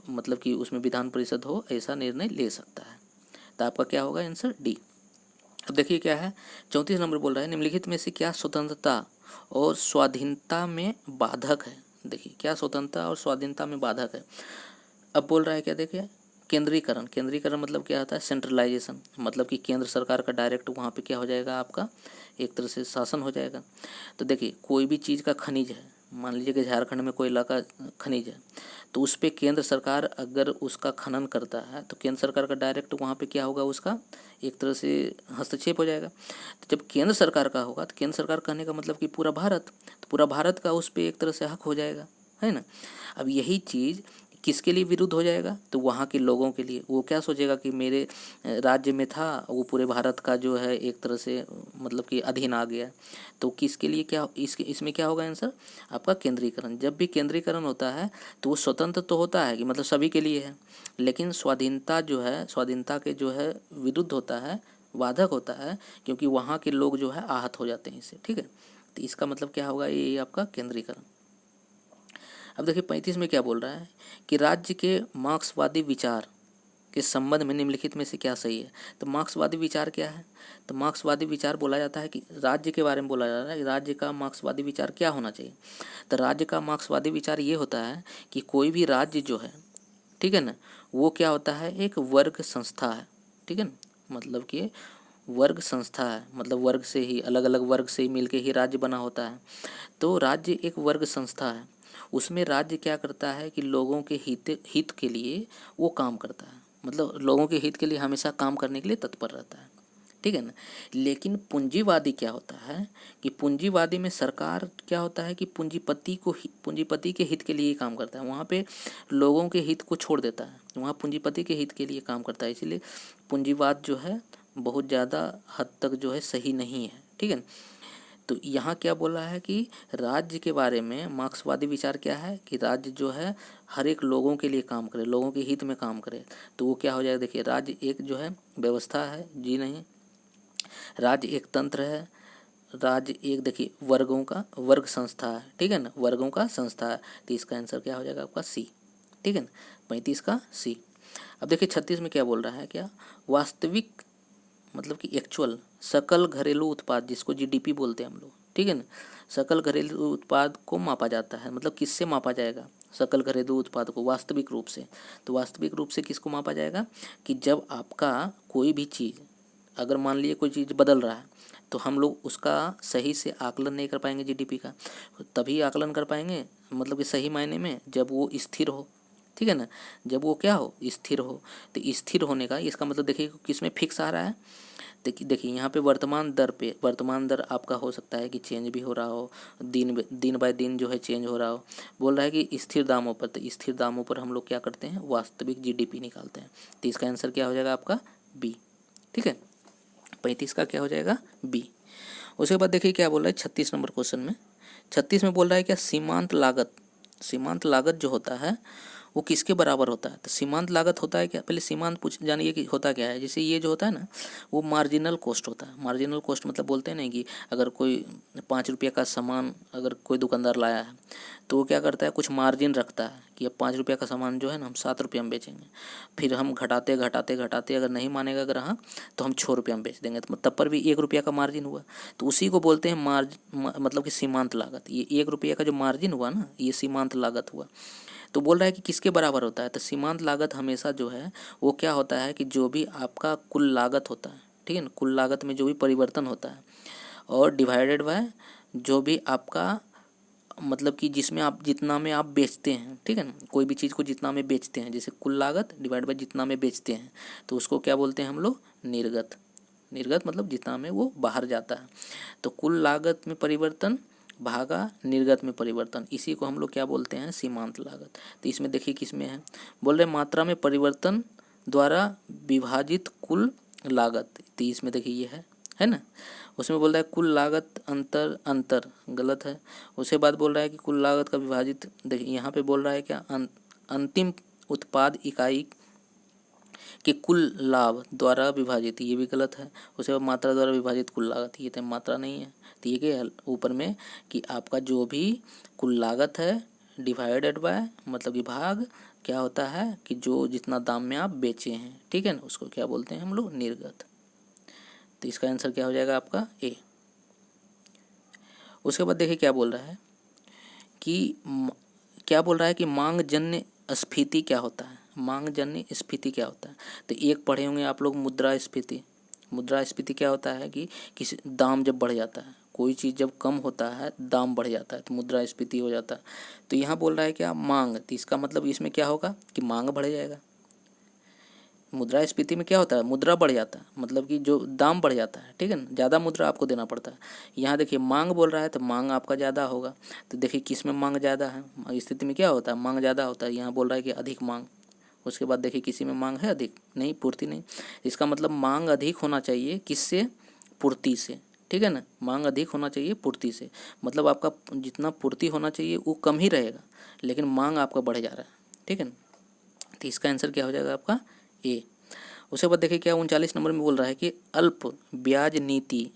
मतलब कि उसमें विधान परिषद हो ऐसा निर्णय ले सकता है। तो आपका क्या होगा आंसर डी। अब देखिए क्या है 34 नंबर बोल रहा है, निम्नलिखित में से क्या स्वतंत्रता और स्वाधीनता में बाधक है। देखिए क्या स्वतंत्रता और स्वाधीनता में बाधक है। अब बोल रहा है क्या, देखिए केंद्रीकरण। केंद्रीकरण मतलब क्या होता है, सेंट्रलाइजेशन। मतलब कि केंद्र सरकार का डायरेक्ट वहाँ पे क्या हो जाएगा, आपका एक तरह से शासन हो जाएगा। तो देखिए कोई भी चीज़ का खनिज है, मान लीजिए कि झारखंड में कोयला का खनिज है, तो उस पर केंद्र सरकार अगर उसका खनन करता है तो केंद्र सरकार का डायरेक्ट वहाँ पे क्या होगा, उसका एक तरह से हस्तक्षेप हो जाएगा। तो जब केंद्र सरकार का होगा तो केंद्र सरकार कहने का मतलब कि पूरा भारत, तो पूरा भारत का उस पर एक तरह से हक हो जाएगा, है ना। अब यही चीज़ किसके लिए विरुद्ध हो जाएगा, तो वहाँ के लोगों के लिए। वो क्या सोचेगा कि मेरे राज्य में था, वो पूरे भारत का जो है एक तरह से मतलब कि अधीन आ गया। तो किसके लिए क्या, इसमें क्या होगा आंसर आपका केंद्रीकरण। जब भी केंद्रीकरण होता है तो वो स्वतंत्र तो होता है कि मतलब सभी के लिए है, लेकिन स्वाधीनता जो है, स्वाधीनता के जो है विरुद्ध होता है, बाधक होता है, क्योंकि वहाँ के लोग जो है आहत हो जाते हैं इससे। ठीक है, तो इसका मतलब क्या होगा, ये आपका केंद्रीकरण। अब देखिए 35 में क्या बोल रहा है कि राज्य के मार्क्सवादी विचार के संबंध में निम्नलिखित में से क्या सही है। तो मार्क्सवादी विचार क्या है, तो मार्क्सवादी विचार बोला जाता है कि राज्य के बारे में बोला जा रहा है, राज्य का मार्क्सवादी विचार क्या होना चाहिए। तो राज्य का मार्क्सवादी विचार ये होता है कि कोई भी राज्य जो है, ठीक है ना, वो क्या होता है, एक वर्ग संस्था है। ठीक है ना, मतलब कि वर्ग संस्था है, मतलब वर्ग से ही, अलग अलग वर्ग से ही मिलके ही राज्य बना होता है। तो राज्य एक वर्ग संस्था है, उसमें राज्य क्या करता है कि लोगों के हित के लिए वो काम करता है, मतलब लोगों के हित के लिए हमेशा काम करने के लिए तत्पर रहता है। ठीक है ना, लेकिन पूंजीवादी क्या होता है कि पूंजीवादी में सरकार क्या होता है कि पूंजीपति के हित के लिए ही काम करता है, वहाँ पे लोगों के हित को छोड़ देता है, वहाँ पूंजीपति के हित के लिए काम करता है। इसीलिए पूंजीवाद जो है बहुत ज़्यादा हद तक जो है सही नहीं है। ठीक है ना, तो यहाँ क्या बोला है कि राज्य के बारे में मार्क्सवादी विचार क्या है कि राज्य जो है हर एक लोगों के लिए काम करे, लोगों के हित में काम करे। तो वो क्या हो जाएगा, देखिए राज्य एक जो है व्यवस्था है, जी नहीं, राज्य एक तंत्र है, राज्य एक देखिए वर्गों का वर्ग संस्था है। ठीक है ना, वर्गों का संस्था है। तो इसका आंसर क्या हो जाएगा आपका सी। ठीक है ना, 35 का सी। अब देखिए 36 में क्या बोल रहा है, क्या वास्तविक मतलब कि एक्चुअल सकल घरेलू उत्पाद, जिसको जीडीपी बोलते हैं हम लोग। ठीक है ना, सकल घरेलू उत्पाद को मापा जाता है, मतलब किससे मापा जाएगा, सकल घरेलू उत्पाद को वास्तविक रूप से। तो वास्तविक रूप से किसको मापा जाएगा कि जब आपका कोई भी चीज़, अगर मान लीजिए कोई चीज़ बदल रहा है तो हम लोग उसका सही से आकलन नहीं कर पाएंगे जीडीपी का, तभी आकलन कर पाएंगे मतलब कि सही मायने में जब वो स्थिर हो, ठीक है ना, जब वो क्या हो, स्थिर हो। तो स्थिर होने का इसका मतलब देखिए किस में फिक्स आ रहा है, देखिए यहाँ पे वर्तमान दर पे, वर्तमान दर आपका हो सकता है कि चेंज भी हो रहा हो, दिन बाय दिन जो है चेंज हो रहा हो। बोल रहा है कि स्थिर दामों पर, तो स्थिर दामों पर हम लोग क्या करते हैं, वास्तविक जीडीपी निकालते हैं। तो इसका आंसर क्या हो जाएगा आपका बी, ठीक है। 35 का क्या हो जाएगा बी। उसके बाद देखिए क्या बोल रहा है 36 नंबर क्वेश्चन में। 36 में बोल रहा है क्या सीमांत लागत, सीमांत लागत जो होता है वो किसके बराबर होता है। तो सीमांत लागत होता है क्या, पहले सीमांत पूछ जानिए कि होता क्या है। जैसे ये जो होता है ना वो मार्जिनल कॉस्ट होता है। मार्जिनल कॉस्ट मतलब बोलते हैं ना कि अगर कोई 5 रुपये का सामान अगर कोई दुकानदार लाया है तो वो क्या करता है, कुछ मार्जिन रखता है कि अब 5 रुपये का सामान जो है ना हम 7 रुपये में बेचेंगे, फिर हम घटाते घटाते घटाते अगर नहीं मानेगा ग्राहक तो हम 6 रुपये में बेच देंगे, तो तब पर भी 1 रुपये का मार्जिन हुआ। तो उसी को बोलते हैं मतलब कि सीमांत लागत। ये 1 रुपये का जो मार्जिन हुआ ना ये सीमांत लागत हुआ। तो बोल रहा है कि किसके बराबर होता है। तो सीमांत लागत हमेशा जो है वो क्या होता है कि जो भी आपका कुल लागत होता है, ठीक है ना, कुल लागत में जो भी परिवर्तन होता है और डिवाइडेड बाय जो भी आपका मतलब कि जिसमें आप जितना में आप बेचते हैं, ठीक है ना, कोई भी चीज़ को जितना में बेचते हैं, जैसे कुल लागत डिवाइड बाय जितना में बेचते हैं, तो उसको क्या बोलते हैं हम लोग, निर्गत। निर्गत मतलब जितना में वो बाहर जाता है। तो कुल लागत में परिवर्तन भागा निर्गत में परिवर्तन, इसी को हम लोग क्या बोलते हैं, सीमांत लागत। तो इसमें देखिए किसमें है, बोल रहे मात्रा में परिवर्तन द्वारा विभाजित कुल लागत। तो इसमें देखिए ये है ना। उसमें बोल रहा है कुल लागत अंतर गलत है। उसके बाद बोल रहा है कि कुल लागत का विभाजित, देखिए यहाँ पे बोल रहा है क्या अंतिम उत्पाद इकाई कि कुल लाभ द्वारा विभाजित, ये भी गलत है। उसके बाद मात्रा द्वारा विभाजित कुल लागत, ये तो मात्रा नहीं है। तो ये क्या ऊपर में कि आपका जो भी कुल लागत है डिवाइडेड बाय मतलब कि भाग क्या होता है कि जो जितना दाम में आप बेचे हैं, ठीक है ना, उसको क्या बोलते हैं हम लोग, निर्गत। तो इसका आंसर क्या हो जाएगा आपका ए। उसके बाद देखिए क्या बोल रहा है कि क्या बोल रहा है कि मांग जन्य स्फीति क्या होता है। मांग जन्य स्फीति क्या होता है, तो एक पढ़े होंगे आप लोग मुद्रा स्फीति। मुद्रा स्फीति क्या होता है कि किसी दाम जब बढ़ जाता है, कोई चीज़ जब कम होता है दाम बढ़ जाता है तो मुद्रा स्फीति हो जाता है। तो यहाँ बोल रहा है क्या मांग, तो इसका मतलब इसमें क्या होगा कि मांग बढ़ जाएगा। मुद्रा स्फीति में क्या होता है, मुद्रा बढ़ जाता है मतलब कि जो दाम बढ़ जाता है, ठीक है ना, ज़्यादा मुद्रा आपको देना पड़ता है। यहाँ देखिए मांग बोल रहा है तो मांग आपका ज़्यादा होगा। तो देखिए किस में मांग ज़्यादा है, स्थिति में क्या होता है, मांग ज़्यादा होता है। यहाँ बोल रहा है कि अधिक मांग। उसके बाद देखिए किसी में मांग है अधिक, नहीं, पूर्ति नहीं। इसका मतलब मांग अधिक होना चाहिए किससे, पूर्ति से, ठीक है ना। मांग अधिक होना चाहिए पूर्ति से, मतलब आपका जितना पूर्ति होना चाहिए वो कम ही रहेगा लेकिन मांग आपका बढ़ जा रहा है, ठीक है ना। तो इसका आंसर क्या हो जाएगा आपका ए। उसके बाद देखिए क्या 39 नंबर में बोल रहा है कि अल्प ब्याज नीति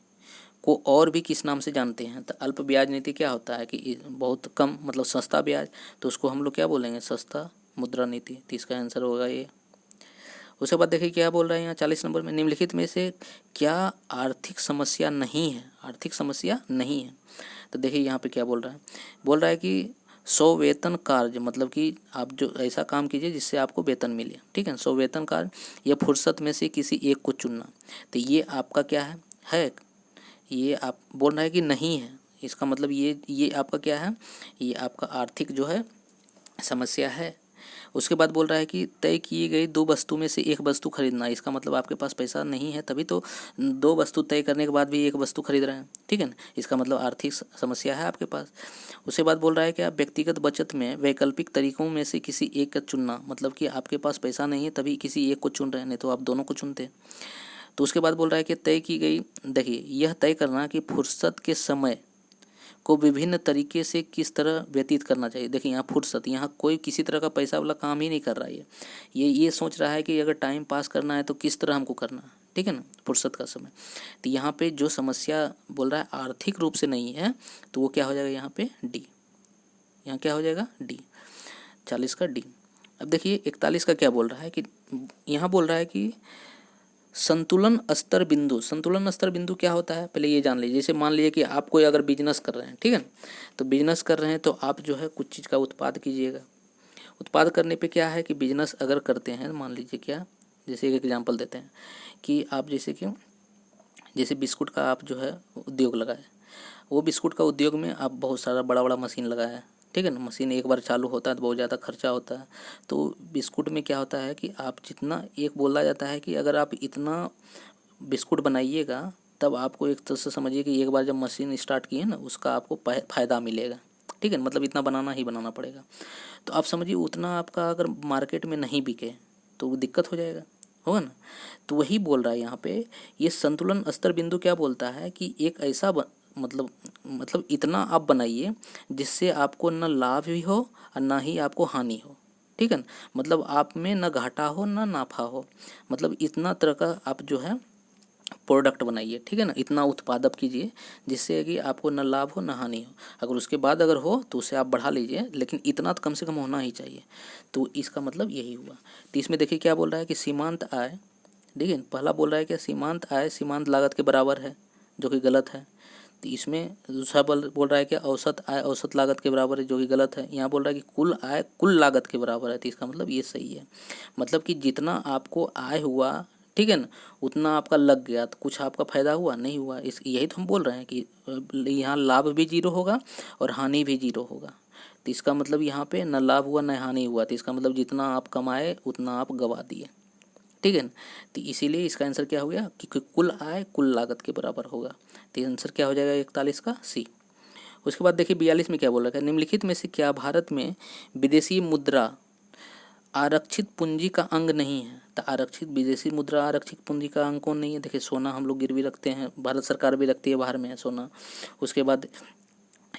को और भी किस नाम से जानते हैं। तो अल्प ब्याज नीति क्या होता है कि बहुत कम मतलब सस्ता ब्याज, तो उसको हम लोग क्या बोलेंगे, सस्ता मुद्रा नीति। तो इसका आंसर होगा ये। उसके बाद देखिए क्या बोल रहा है यहाँ 40 नंबर में, निम्नलिखित में से क्या आर्थिक समस्या नहीं है। आर्थिक समस्या नहीं है। तो देखिए यहाँ पे क्या बोल रहा है कि 100 वेतन कार्य मतलब कि आप जो ऐसा काम कीजिए जिससे आपको वेतन मिले, ठीक है। 100 वेतन कार्य या फुर्सत में से किसी एक को चुनना। तो ये आपका क्या है ये आप बोल रहा है कि नहीं है। इसका मतलब ये आपका क्या है, ये आपका आर्थिक जो है समस्या है। उसके बाद बोल रहा है कि तय की गई 2 वस्तु में से एक वस्तु खरीदना। इसका मतलब आपके पास पैसा नहीं है तभी तो 2 वस्तु तय करने के बाद भी एक वस्तु खरीद रहे हैं, ठीक है ना। इसका मतलब आर्थिक समस्या है आपके पास। उसके बाद बोल रहा है कि आप व्यक्तिगत बचत में वैकल्पिक तरीकों में से किसी एक का चुनना, मतलब कि आपके पास पैसा नहीं है तभी किसी एक को चुन रहे हैं, नहीं तो आप दोनों को चुनते। तो उसके बाद बोल रहा है कि तय की गई, देखिए यह तय करना कि फुर्सत के समय को विभिन्न तरीके से किस तरह व्यतीत करना चाहिए। देखिए यहाँ फुर्सत, यहाँ कोई किसी तरह का पैसा वाला काम ही नहीं कर रहा है। ये सोच रहा है कि अगर टाइम पास करना है तो किस तरह हमको करना है, ठीक है ना, फुर्सत का समय। तो यहाँ पे जो समस्या बोल रहा है आर्थिक रूप से नहीं है तो वो क्या हो जाएगा यहाँ पे डी। यहाँ क्या हो जाएगा डी, 40 का डी। अब देखिए 41 का क्या बोल रहा है कि यहाँ बोल रहा है कि संतुलन स्तर बिंदु। संतुलन स्तर बिंदु क्या होता है पहले ये जान लीजिए। जैसे मान लीजिए कि आप कोई अगर बिजनेस कर रहे हैं, ठीक है, तो बिजनेस कर रहे हैं तो आप जो है कुछ चीज़ का उत्पाद कीजिएगा, उत्पाद करने पे क्या है कि बिजनेस अगर करते हैं, मान लीजिए क्या, जैसे एक एग्जांपल देते हैं कि आप जैसे बिस्कुट का आप जो है उद्योग लगाए, वो बिस्कुट का उद्योग में आप बहुत सारा बड़ा बड़ा मशीन लगाया है, ठीक है ना। मशीन एक बार चालू होता है तो बहुत ज़्यादा खर्चा होता है। तो बिस्कुट में क्या होता है कि आप जितना, एक बोला जाता है कि अगर आप इतना बिस्कुट बनाइएगा तब आपको एक तरह से समझिए कि एक बार जब मशीन स्टार्ट की है ना, उसका आपको फ़ायदा मिलेगा, ठीक है। मतलब इतना बनाना ही बनाना पड़ेगा। तो आप समझिए उतना आपका अगर मार्केट में नहीं बिके तो वो दिक्कत हो जाएगा, होगा ना। तो वही बोल रहा है यहाँ पे, ये संतुलन स्तर बिंदु क्या बोलता है कि एक ऐसा मतलब इतना आप बनाइए जिससे आपको न लाभ भी हो और ना ही आपको हानि हो, ठीक है ना। मतलब आप में न घाटा हो न नाफा हो, मतलब इतना तरह का आप जो है प्रोडक्ट बनाइए, ठीक है ना। इतना उत्पादक कीजिए जिससे कि आपको न लाभ हो न हानि हो। अगर उसके बाद अगर हो तो उसे आप बढ़ा लीजिए, लेकिन इतना तो कम से कम होना ही चाहिए। तो इसका मतलब यही हुआ। तो इसमें देखिए क्या बोल रहा है कि सीमांत आय, देखिए पहला बोल रहा है कि सीमांत आय सीमांत लागत के बराबर है, जो कि गलत है। तो इसमें दूसरा बोल रहा है कि औसत आय औसत लागत के बराबर है, जो कि गलत है। यहाँ बोल रहा है कि कुल आय कुल लागत के बराबर है, तो इसका मतलब ये सही है। मतलब कि जितना आपको आय हुआ, ठीक है ना, उतना आपका लग गया तो कुछ आपका फायदा हुआ नहीं हुआ। इस यही तो हम बोल रहे हैं कि यहाँ लाभ भी जीरो होगा और हानि भी जीरो होगा। तो इसका मतलब यहाँ पे न लाभ हुआ न हानि हुआ, तो इसका मतलब जितना आप कमाए उतना आप गवा दिए, ठीक है ना। तो इसीलिए इसका आंसर क्या हो गया कि कुल आय कुल लागत के बराबर होगा। तो आंसर क्या हो जाएगा 41 का सी। उसके बाद देखिए 42 में क्या बोल रखा है, निम्नलिखित में से क्या भारत में विदेशी मुद्रा आरक्षित पूंजी का अंग नहीं है। तो आरक्षित विदेशी मुद्रा आरक्षित पूंजी का अंग कौन नहीं है। देखिए सोना हम लोग गिरवी रखते हैं, भारत सरकार भी रखती है बाहर में सोना। उसके बाद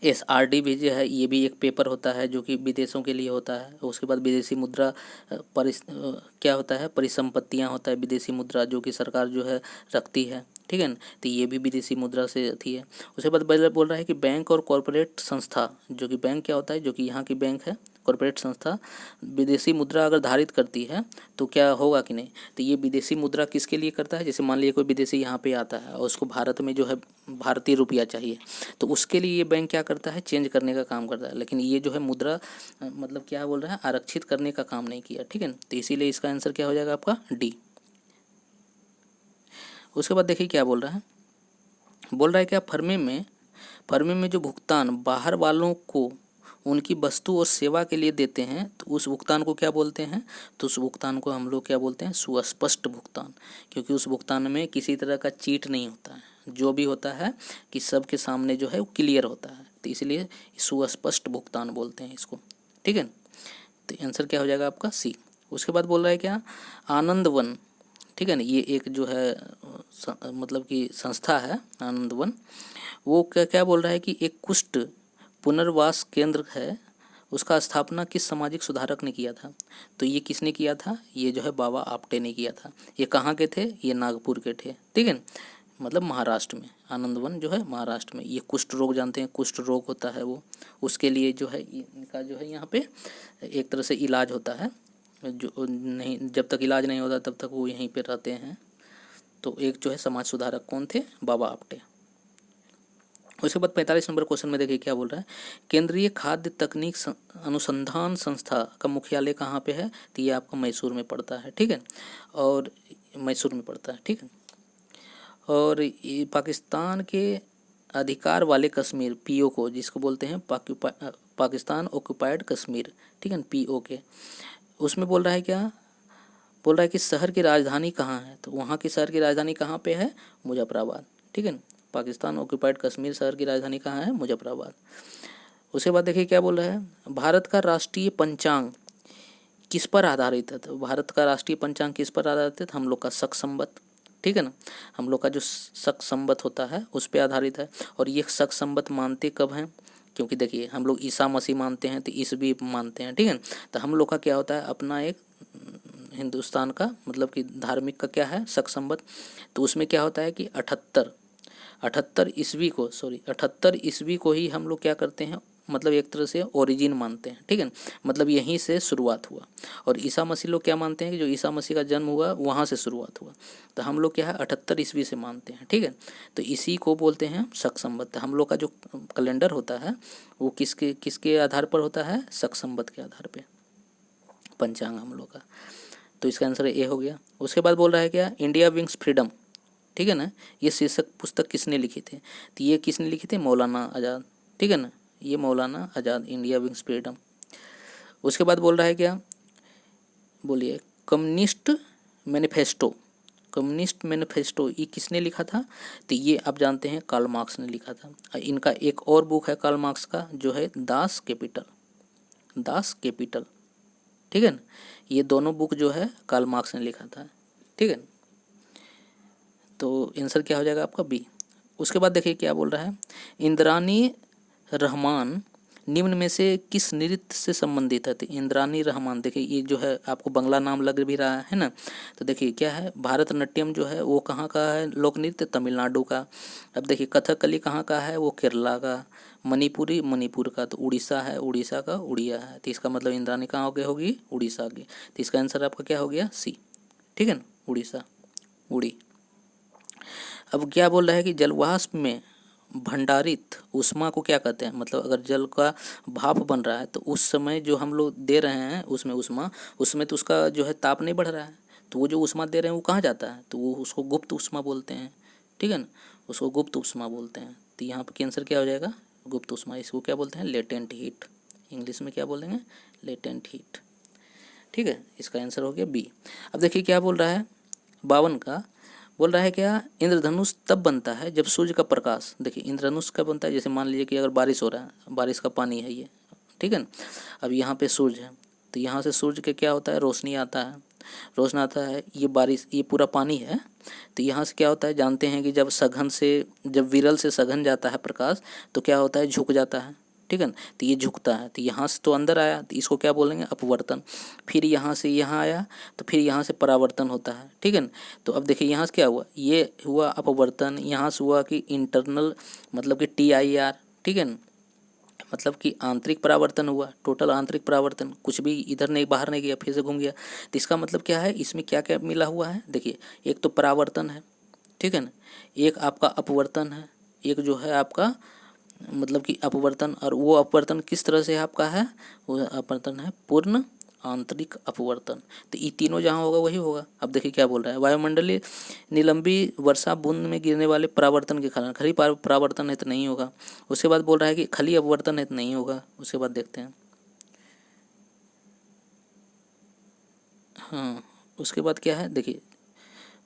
SRD भी जो है, ये भी एक पेपर होता है जो कि विदेशों के लिए होता है। उसके बाद विदेशी मुद्रा क्या होता है, परिसंपत्तियां होता है विदेशी मुद्रा, जो कि सरकार जो है रखती है, ठीक है ना। तो ये भी विदेशी मुद्रा से आती है। उसके बाद बोल रहा है कि बैंक और कॉरपोरेट संस्था, जो कि बैंक क्या होता है, जो कि यहाँ की बैंक है, कॉरपोरेट संस्था विदेशी मुद्रा अगर धारित करती है तो क्या होगा कि नहीं। तो ये विदेशी मुद्रा किसके लिए करता है, जैसे मान लीजिए कोई विदेशी यहाँ पे आता है और उसको भारत में जो है भारतीय रुपया चाहिए, तो उसके लिए ये बैंक क्या करता है, चेंज करने का काम करता है। लेकिन ये जो है मुद्रा मतलब क्या बोल रहा है, आरक्षित करने का काम नहीं किया, ठीक है ना। तो इसीलिए इसका आंसर क्या हो जाएगा आपका डी। उसके बाद देखिए क्या बोल रहा है, बोल रहा है क्या फर्मे में जो भुगतान बाहर वालों को उनकी वस्तु और सेवा के लिए देते हैं तो उस भुगतान को क्या बोलते हैं। तो उस भुगतान को हम लोग क्या बोलते हैं, सुस्पष्ट भुगतान। क्योंकि उस भुगतान में किसी तरह का चीट नहीं होता है, जो भी होता है कि सबके सामने जो है वो क्लियर होता है, तो इसलिए सुस्पष्ट भुगतान बोलते हैं इसको, ठीक है। तो आंसर क्या हो जाएगा आपका सी। उसके बाद बोल रहा है क्या, आनंदवन, ठीक है ना, ये एक जो है मतलब कि संस्था है आनंदवन। वो क्या क्या बोल रहा है कि एक कुष्ठ पुनर्वास केंद्र है, उसका स्थापना किस सामाजिक सुधारक ने किया था। तो ये किसने किया था, ये जो है बाबा आपटे ने किया था। ये कहाँ के थे, ये नागपुर के थे, ठीक है, मतलब महाराष्ट्र में। आनंदवन जो है महाराष्ट्र में। ये कुष्ठ रोग जानते हैं, कुष्ठ रोग होता है वो, उसके लिए जो है इनका जो है यहाँ पे एक तरह से इलाज होता है। जो नहीं, जब तक इलाज नहीं होता तब तक वो यहीं पे रहते हैं। तो एक जो है समाज सुधारक कौन थे, बाबा आपटे। उसके बाद 45 नंबर क्वेश्चन में देखिए क्या बोल रहा है, केंद्रीय खाद्य तकनीक अनुसंधान संस्था का मुख्यालय कहाँ पे है। तो ये आपका मैसूर में पड़ता है, ठीक है, और मैसूर में पड़ता है, ठीक है। और ये पाकिस्तान के अधिकार वाले कश्मीर POK, जिसको बोलते हैं पाकिस्तान ऑक्यूपाइड कश्मीर, ठीक है, POK। उसमें बोल रहा है क्या, बोल रहा है कि शहर की राजधानी कहाँ है। तो वहाँ की शहर की राजधानी कहाँ पे है, मुजफ्फराबाद, ठीक है। पाकिस्तान ऑक्यूपाइड कश्मीर शहर की राजधानी कहाँ है, मुजफ्फराबाद। उसके बाद देखिए क्या बोल रहा है, भारत का राष्ट्रीय पंचांग किस पर आधारित है। तो भारत का राष्ट्रीय पंचांग किस पर आधारित है, हम लोग का शक संवत, ठीक है ना। हम लोग का जो शक संवत होता है उस पर आधारित है। और ये शक संवत मानते कब हैं, क्योंकि देखिए हम लोग ईसा मसीह मानते हैं तो ईस भी मानते हैं, ठीक है। तो हम लोग का क्या होता है, अपना एक हिंदुस्तान का मतलब कि धार्मिक का क्या है, शक संवत। तो उसमें क्या होता है कि 78 ईस्वी को ही हम लोग क्या करते हैं, मतलब एक तरह से ओरिजिन मानते हैं, ठीक है। मतलब यहीं से शुरुआत हुआ। और ईसा मसीह लोग क्या मानते हैं कि जो ईसा मसीह का जन्म हुआ वहाँ से शुरुआत हुआ। तो हम लोग क्या है 78 ईस्वी से मानते हैं, ठीक है। तो इसी को बोलते हैं शक संवत। हम लोग का जो कैलेंडर होता है वो किसके आधार पर होता है, शक संवत के आधार पर। पंचांग हम लोग का। तो इसका आंसर ए हो गया। उसके बाद बोल रहा है क्या, इंडिया विंग्स फ्रीडम, ठीक है ना, ये शीर्षक पुस्तक किसने लिखी थी, तो ये किसने लिखी थी, मौलाना आज़ाद, ठीक है ना, ये मौलाना आज़ाद, इंडिया विंग्स फ्रीडम। उसके बाद बोल रहा है क्या, बोलिए, कम्युनिस्ट मैनिफेस्टो, कम्युनिस्ट मैनिफेस्टो ये किसने लिखा था, तो ये आप जानते हैं कार्ल मार्क्स ने लिखा था। इनका एक और बुक है कार्ल मार्क्स का जो है दास कैपिटल, दास कैपिटल, ठीक है ना, ये दोनों बुक जो है कार्ल मार्क्स ने लिखा था, ठीक है। तो आंसर क्या हो जाएगा आपका बी। उसके बाद देखिए क्या बोल रहा है, इंद्रानी रहमान निम्न में से किस नृत्य से संबंधित है, तो इंद्रानी रहमान, देखिए ये जो है आपको बंगला नाम लग भी रहा है ना, तो देखिए क्या है, भारतनाट्यम जो है वो कहाँ का है लोक नृत्य, तमिलनाडु का। अब देखिए कथकली कहाँ का है, वो केरला का। मणिपुरी मणिपुर का, तो उड़ीसा है, उड़ीसा का उड़िया है, तो इसका मतलब इंद्रानी कहाँ हो गई होगी, उड़ीसा की। तो इसका आंसर आपका क्या हो गया, सी, ठीक है ना, उड़ीसा, उड़ी। अब क्या बोल रहा है कि जलवाष्प में भंडारित ऊष्मा को क्या कहते हैं, मतलब अगर जल का भाप बन रहा है तो उस समय जो हम लोग दे रहे हैं उसमें ऊष्मा, उसमें तो उसका जो है ताप नहीं बढ़ रहा है, तो वो जो ऊष्मा दे रहे हैं वो कहाँ जाता है, तो वो उसको गुप्त ऊष्मा बोलते हैं, ठीक है ना, उसको गुप्त ऊष्मा बोलते हैं। तो यहाँ पर आंसर क्या हो जाएगा, गुप्त ऊष्मा। इसको क्या बोलते हैं, लेटेंट हीट, इंग्लिश में क्या बोलेंगे, लेटेंट हीट, ठीक है। इसका आंसर हो गया बी। अब देखिए क्या बोल रहा है 52 का, बोल रहा है क्या, इंद्रधनुष तब बनता है जब सूर्य का प्रकाश, देखिए इंद्रधनुष कब बनता है, जैसे मान लीजिए कि अगर बारिश हो रहा है, बारिश का पानी है ये, ठीक है ना, अब यहाँ पे सूर्य है, तो यहाँ से सूर्य के क्या होता है, रोशनी आता है, रोशनी आता है, ये बारिश, ये पूरा पानी है, तो यहाँ से क्या होता है, जानते हैं कि जब सघन से, जब विरल से सघन जाता है प्रकाश, तो क्या होता है, झुक जाता है, ठीक है ना, तो ये झुकता है, तो यहाँ से तो अंदर आया, तो इसको क्या बोलेंगे, अपवर्तन। फिर यहाँ से यहाँ आया, तो फिर यहाँ से परावर्तन होता है, ठीक है ना। तो अब देखिए यहाँ से क्या हुआ, ये हुआ अपवर्तन, यहाँ से हुआ कि इंटरनल, मतलब कि TIR, ठीक है ना, मतलब कि आंतरिक परावर्तन हुआ, टोटल आंतरिक परावर्तन, कुछ भी इधर नहीं बाहर नहीं गया, फिर से घूम गया। तो इसका मतलब क्या है, इसमें क्या क्या मिला हुआ है, देखिए एक तो परावर्तन है, ठीक है ना, एक आपका अपवर्तन है, एक जो है आपका मतलब कि अपवर्तन, और वो अपवर्तन किस तरह से आपका है, वो अपवर्तन है पूर्ण आंतरिक अपवर्तन। तो ये तीनों जहाँ होगा वही होगा। अब देखिए क्या बोल रहा है, वायुमंडलीय निलंबी वर्षा बूंद में गिरने वाले परावर्तन के कारण, खली परावर्तन है तो नहीं होगा। उसके बाद बोल रहा है कि खली अपवर्तन है तो नहीं होगा। उसके बाद देखते हैं, हाँ उसके बाद क्या है, देखिए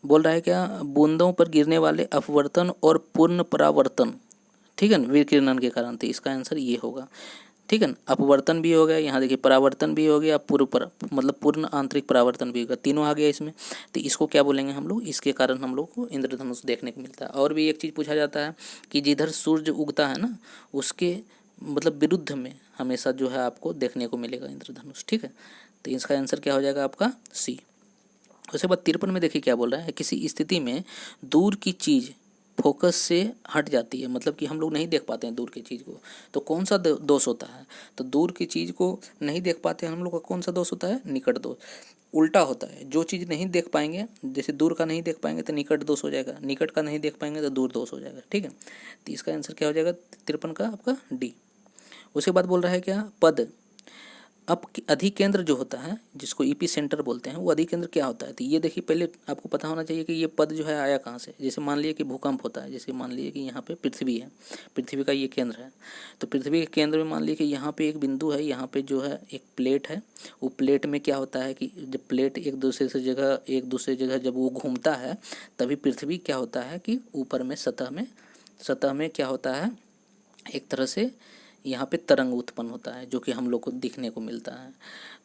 बोल रहा है क्या, बूंदों पर गिरने वाले अपवर्तन और पूर्ण परावर्तन, ठीक है ना, विकिरणन के कारण, तो इसका आंसर ये होगा, ठीक है ना। अपवर्तन भी हो गया, यहाँ देखिए परावर्तन भी हो गया, पूर्व पर मतलब पूर्ण आंतरिक परावर्तन भी होगा, तीनों आ गया इसमें। तो इसको क्या बोलेंगे हम लोग, इसके कारण हम लोग को इंद्रधनुष देखने को मिलता है। और भी एक चीज़ पूछा जाता है कि जिधर सूर्य उगता है ना, उसके मतलब विरुद्ध में हमेशा जो है आपको देखने को मिलेगा इंद्रधनुष, ठीक है। तो इसका आंसर क्या हो जाएगा आपका सी। उसके बाद 53 में देखिए क्या बोल रहा है, किसी स्थिति में दूर की चीज़ फोकस से हट जाती है, मतलब कि हम लोग नहीं देख पाते हैं दूर की चीज़ को, तो कौन सा दोष होता है, तो दूर की चीज़ को नहीं देख पाते हैं हम लोग का कौन सा दोष होता है, निकट दोष। उल्टा होता है, जो चीज़ नहीं देख पाएंगे, जैसे दूर का नहीं देख पाएंगे तो निकट दोष हो जाएगा, निकट का नहीं देख पाएंगे तो दूर दोष हो जाएगा, ठीक है। तो इसका आंसर क्या हो जाएगा 53 का आपका डी। उसके बाद बोल रहा है क्या, पद अब अधिकेंद्र जो होता है, जिसको ईपी सेंटर बोलते हैं, वो अधिकेंद्र क्या होता है, तो ये देखिए पहले आपको पता होना चाहिए कि ये पद जो है आया कहाँ से। जैसे मान लीजिए कि भूकंप होता है, जैसे मान लीजिए कि यहाँ पे पृथ्वी है, पृथ्वी का ये केंद्र है, तो पृथ्वी के केंद्र में मान लीजिए कि यहाँ पे एक बिंदु है, यहाँ पे जो है एक प्लेट है, वो प्लेट में क्या होता है कि जब प्लेट एक दूसरे जगह जब वो घूमता है, तभी पृथ्वी क्या होता है कि ऊपर में सतह में क्या होता है, एक तरह से यहाँ पे तरंग उत्पन्न होता है, जो कि हम लोग को दिखने को मिलता है।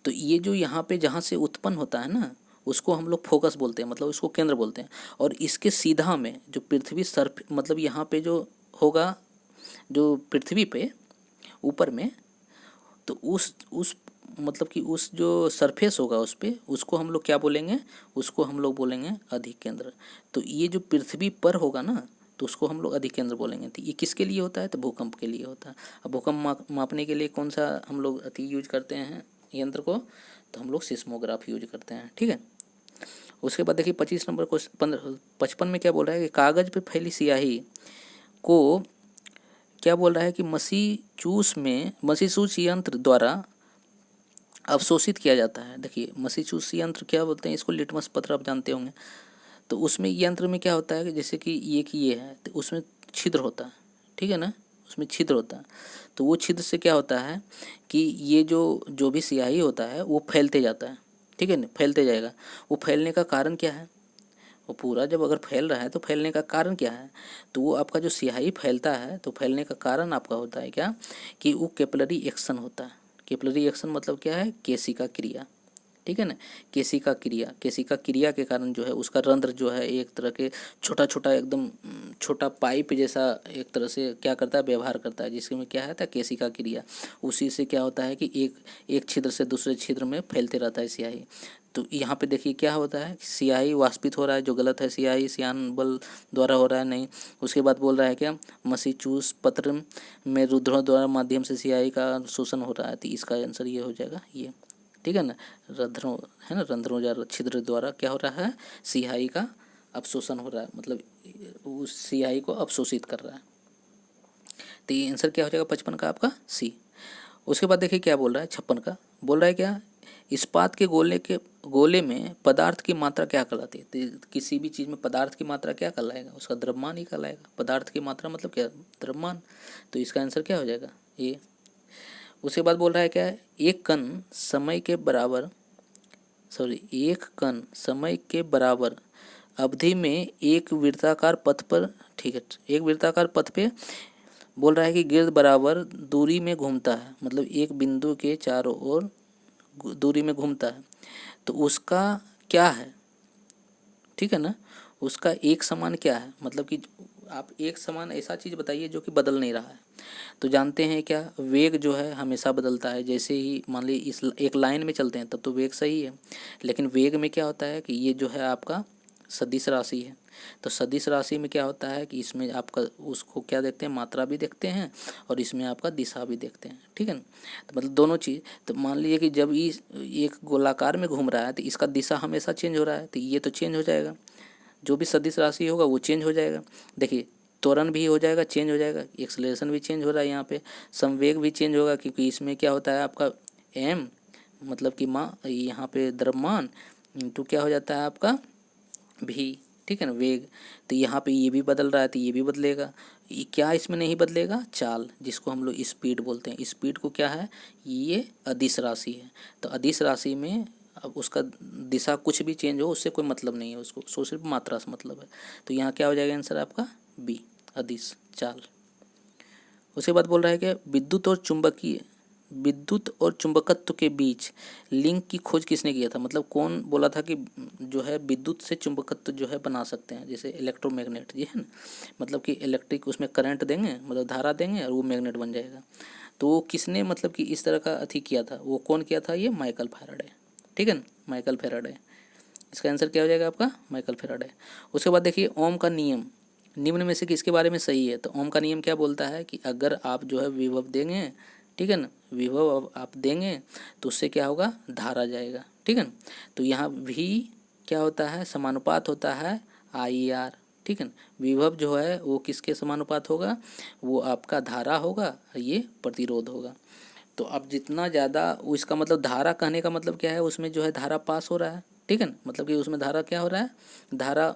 तो ये जो यहाँ पे जहाँ से उत्पन्न होता है ना, उसको हम लोग फोकस बोलते हैं, मतलब उसको केंद्र बोलते हैं। और इसके सीधा में जो पृथ्वी सर्फ, मतलब यहाँ पे जो होगा, जो पृथ्वी पे ऊपर में, तो उस मतलब कि उस जो सरफेस होगा उस पे, उसको हम लोग क्या बोलेंगे, उसको हम लोग बोलेंगे अधिकेंद्र। तो ये जो पृथ्वी पर होगा ना, तो उसको हम लोग अधिकेंद्र बोलेंगे। तो ये किसके लिए होता है, तो भूकंप के लिए होता है। अब भूकंप मापने के लिए कौन सा हम लोग अति यूज करते हैं यंत्र को, तो हम लोग सिस्मोग्राफ यूज करते हैं, ठीक है। उसके बाद देखिए 25 नंबर को 55 में क्या बोल रहा है कि कागज़ पे फैली स्याही को क्या बोल रहा है कि मसीचूस यंत्र द्वारा अवशोषित किया जाता है। देखिए मशीचूस यंत्र क्या बोलते हैं इसको, लिटमस पत्र आप जानते होंगे। तो उसमें यंत्र में क्या होता है कि जैसे कि ये है तो उसमें छिद्र होता है, ठीक है ना, उसमें छिद्र होता है। तो वो छिद्र से क्या होता है कि ये जो जो भी स्याही होता है वो फैलते जाता है, ठीक है ना, फैलते जाएगा। वो फैलने का कारण क्या है, वो पूरा जब अगर फैल रहा है तो फैलने का कारण क्या है, तो वो आपका जो स्याही फैलता है तो फैलने का कारण आपका होता है क्या, कि वो कैपिलरी एक्शन होता है। कैपिलरी एक्शन मतलब क्या है, केशिका क्रिया, ठीक है ना। केशिका क्रिया के कारण जो है उसका रंध्र जो है एक तरह के छोटा छोटा एकदम छोटा पाइप जैसा एक तरह से क्या करता है, व्यवहार करता है, जिसमें क्या है केशिका क्रिया। उसी से क्या होता है कि एक छिद्र से दूसरे छिद्र में फैलते रहता है स्याही। तो यहाँ पे देखिए क्या होता है, स्याही वाष्पित हो रहा है, जो गलत है, स्याही सियान बल द्वारा हो रहा है, नहीं। उसके बाद बोल रहा है क्या, मशीचूस पत्र में रुद्रों द्वारा माध्यम से स्याही का शोषण हो रहा है। तो इसका आंसर ये हो जाएगा ये, ठीक है ना। रंध्रों है ना, रंध्रों या छिद्र द्वारा क्या हो रहा है, स्याही का अवशोषण हो रहा है, मतलब उस स्याही को अवशोषित कर रहा है। तो ये आंसर क्या हो जाएगा 55 का आपका सी। उसके बाद देखिए क्या बोल रहा है 56 का, बोल रहा है क्या, इस्पात के गोले में पदार्थ की मात्रा क्या कहलाती है। तो किसी भी चीज़ में पदार्थ की मात्रा क्या कहलाएगा, उसका द्रव्यमान ही कहलाएगा। पदार्थ की मात्रा मतलब क्या, द्रव्यमान। तो इसका आंसर क्या हो जाएगा ये। उसके बाद बोल रहा है क्या है, एक कण समय के बराबर अवधि में एक वृत्ताकार पथ पर, ठीक है, एक वृत्ताकार पथ पे बोल रहा है कि गिर्द बराबर दूरी में घूमता है, मतलब एक बिंदु के चारों ओर दूरी में घूमता है। तो उसका क्या है, ठीक है ना, उसका एक समान क्या है, मतलब कि आप एक समान ऐसा चीज़ बताइए जो कि बदल नहीं रहा है। तो जानते हैं क्या, वेग जो है हमेशा बदलता है। जैसे ही मान ली इस एक लाइन में चलते हैं तब तो वेग सही है, लेकिन वेग में क्या होता है कि ये जो है आपका सदिश राशि है। तो सदिश राशि में क्या होता है कि इसमें आपका उसको क्या देखते हैं, मात्रा भी देखते हैं और इसमें आपका दिशा भी देखते हैं, ठीक है ना। तो मतलब दोनों चीज़। तो मान लीजिए कि जब इस एक गोलाकार में घूम रहा है तो इसका दिशा हमेशा चेंज हो रहा है, तो ये तो चेंज हो जाएगा, जो भी सदिश राशि होगा वो चेंज हो जाएगा। देखिए त्वरण भी हो जाएगा, चेंज हो जाएगा, एक्सलेशन भी चेंज हो रहा है यहाँ पे, संवेग भी चेंज होगा, क्योंकि इसमें क्या होता है आपका एम मतलब कि माँ यहाँ पे द्रव्यमान इंटू क्या हो जाता है आपका भी, ठीक है ना, वेग। तो यहाँ पे ये भी बदल रहा है तो ये भी बदलेगा। ये क्या इसमें नहीं बदलेगा, चाल, जिसको हम लोग स्पीड बोलते हैं। स्पीड को क्या है, ये अदिश राशि है। तो अदिश राशि में अब उसका दिशा कुछ भी चेंज हो उससे कोई मतलब नहीं है, उसको सिर्फ मात्रा से मतलब है। तो यहाँ क्या हो जाएगा आंसर आपका बी, अदिश चाल। उसके बाद बोल रहा है कि विद्युत और चुंबकत्व के बीच लिंक की खोज किसने किया था, मतलब कौन बोला था कि जो है विद्युत से चुंबकत्व जो है बना सकते हैं, जैसे इलेक्ट्रोमैग्नेट जी है ना, मतलब कि इलेक्ट्रिक उसमें करंट देंगे, मतलब धारा देंगे और वो मैग्नेट बन जाएगा। तो वो किसने मतलब कि इस तरह का अथी किया था, वो कौन किया था, ये माइकल फैराडे, ठीक है ना, माइकल फैराडे। इसका आंसर क्या हो जाएगा आपका माइकल फैराडे। उसके बाद देखिए ओम का नियम निम्न में से किसके बारे में सही है। तो ओम का नियम क्या बोलता है कि अगर आप जो है विभव देंगे, ठीक है ना, विभव आप देंगे तो उससे क्या होगा, धारा जाएगा, ठीक है ना। तो यहाँ भी क्या होता है, समानुपात होता है IR, ठीक है ना। विभव जो है वो किसके समानुपात होगा, वो आपका धारा होगा, ये प्रतिरोध होगा। तो अब जितना ज़्यादा इसका मतलब धारा कहने का मतलब क्या है, उसमें जो है धारा पास हो रहा है, ठीक है ना, मतलब कि उसमें धारा क्या हो रहा है, धारा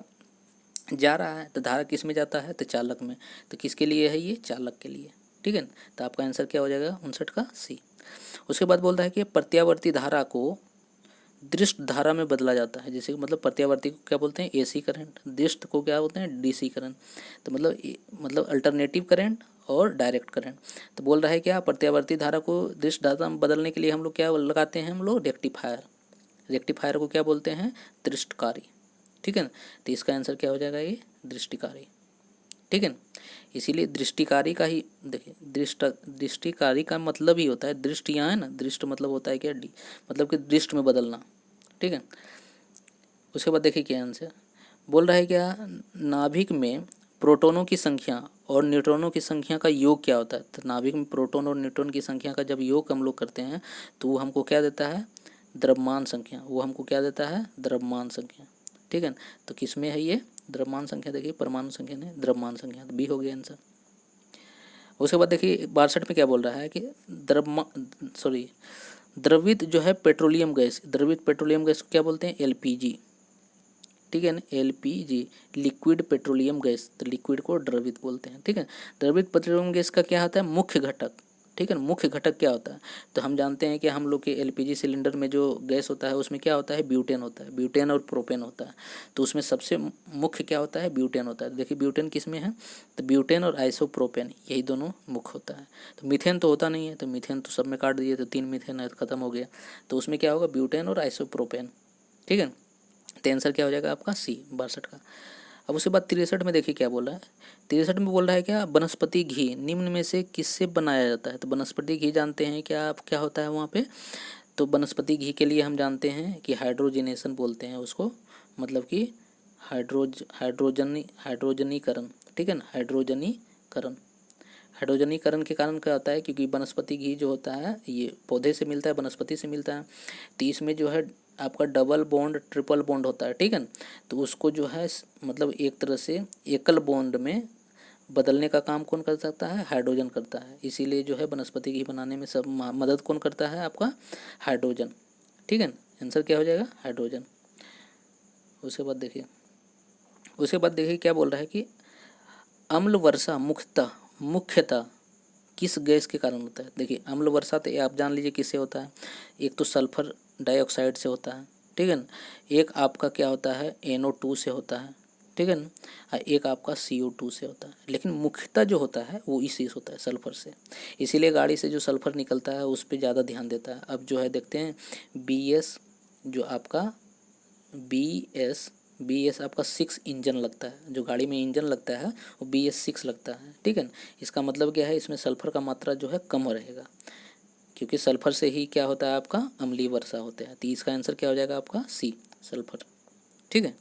जा रहा है। तो धारा किस में जाता है, तो चालक में। तो किसके लिए है ये, चालक के लिए, ठीक है ना। तो आपका आंसर क्या हो जाएगा 59 का सी। उसके बाद बोलता है कि प्रत्यावर्ती धारा को दृष्ट धारा में बदला जाता है। जैसे मतलब प्रत्यावर्ती को क्या बोलते हैं, AC करंट, दृष्ट को क्या बोलते हैं, DC करंट। तो मतलब अल्टरनेटिव करंट और डायरेक्ट करंट। तो बोल रहा है क्या, प्रत्यावर्ती धारा को दृष्ट धारा में बदलने के लिए हम लोग क्या लगाते हैं, हम लोग रेक्टिफायर। रेक्टिफायर को क्या बोलते हैं, दृष्टकारी, ठीक है ना। तो इसका आंसर क्या हो जाएगा, ये दृष्टिकारी, ठीक है ना। इसीलिए दृष्टिकारी का ही देखिए, दृष्टिकारी का मतलब ही होता है दृष्टि, यहाँ है ना, दृष्ट मतलब होता है क्या, मतलब कि दृष्ट में बदलना, ठीक है। उसके बाद देखिए क्या आंसर बोल रहा है, क्या नाभिक में प्रोटॉनों की संख्या और न्यूट्रॉनों की संख्या का योग क्या होता है। तो नाभिक में प्रोटॉन और न्यूट्रॉन की संख्या का जब योग हम लोग करते हैं तो वो हमको क्या देता है, द्रव्यमान संख्या, वो हमको क्या देता है, द्रव्यमान संख्या, ठीक है ना। तो किस में है ये द्रव्यमान संख्या, देखिए परमाणु संख्या ने द्रव्यमान संख्या, तो बी हो गया आंसर। उसके बाद देखिए 62 में क्या बोल रहा है कि द्रवित जो है पेट्रोलियम गैस, द्रवित पेट्रोलियम गैस को क्या बोलते हैं? एलपीजी, ठीक है ना, एलपीजी, लिक्विड पेट्रोलियम गैस, तो लिक्विड को द्रवित बोलते हैं, ठीक है। द्रवित पेट्रोलियम गैस का क्या होता है? मुख्य घटक, ठीक है ना, मुख्य घटक क्या होता है? तो हम जानते हैं कि हम लोग के एलपीजी सिलेंडर में जो गैस होता है उसमें क्या होता है? ब्यूटेन होता है, ब्यूटेन और प्रोपेन होता है। तो उसमें सबसे मुख्य क्या होता है? ब्यूटेन होता है। देखिए ब्यूटेन किस में है? तो ब्यूटेन और आइसोप्रोपेन, यही दोनों मुख्य होता है। तो मीथेन तो होता नहीं है, तो मीथेन तो सब में काट दिए, तो 3 मीथेन है, खत्म हो गया। तो उसमें क्या होगा? ब्यूटेन और आइसोप्रोपेन, ठीक है। तो आंसर क्या हो जाएगा आपका? सी, 62 का। अब उसके बाद 63 में देखिए क्या बोल रहा है। 63 में बोल रहा है क्या? वनस्पति घी निम्न में से किससे बनाया जाता है? तो वनस्पति घी जानते हैं क्या आप, क्या होता है वहाँ पे? तो वनस्पति घी के लिए हम जानते हैं कि हाइड्रोजनेशन बोलते हैं उसको, मतलब कि हाइड्रोजनीकरण, ठीक है ना, हाइड्रोजनीकरण। हाइड्रोजनीकरण के कारण क्या होता है? क्योंकि वनस्पति घी जो होता है ये पौधे से मिलता है, वनस्पति से मिलता है। तो इसमें जो है आपका डबल बॉन्ड ट्रिपल बॉन्ड होता है, ठीक है ना। तो उसको जो है मतलब एक तरह से एकल बॉन्ड में बदलने का काम कौन कर सकता है? हाइड्रोजन करता है। इसीलिए जो है वनस्पति घी बनाने में सब मदद कौन करता है? आपका हाइड्रोजन, ठीक है ना। आंसर क्या हो जाएगा? हाइड्रोजन। उसके बाद देखिए क्या बोल रहा है कि अम्ल वर्षा मुख्यतः किस गैस के कारण होता है? देखिए अम्ल वर्षा तो आप जान लीजिए किससे होता है। एक तो सल्फर डाइऑक्साइड से होता है, ठीक है ना। एक आपका क्या होता है? NO2 से होता है, ठीक है ना। और एक आपका CO2 से होता है। लेकिन मुख्यतः जो होता है वो इसी से होता है, सल्फर से। इसीलिए गाड़ी से जो सल्फर निकलता है उस पर ज़्यादा ध्यान देता है। अब जो है देखते हैं BS, जो आपका BS आपका 6 इंजन लगता है, जो गाड़ी में इंजन लगता है वो BS6 लगता है, ठीक है ना। इसका मतलब क्या है? इसमें सल्फर का मात्रा जो है कम रहेगा, क्योंकि सल्फर से ही क्या होता है? आपका अम्लीय वर्षा होता है। तो इसका आंसर क्या हो जाएगा? आपका C, सल्फर, ठीक है।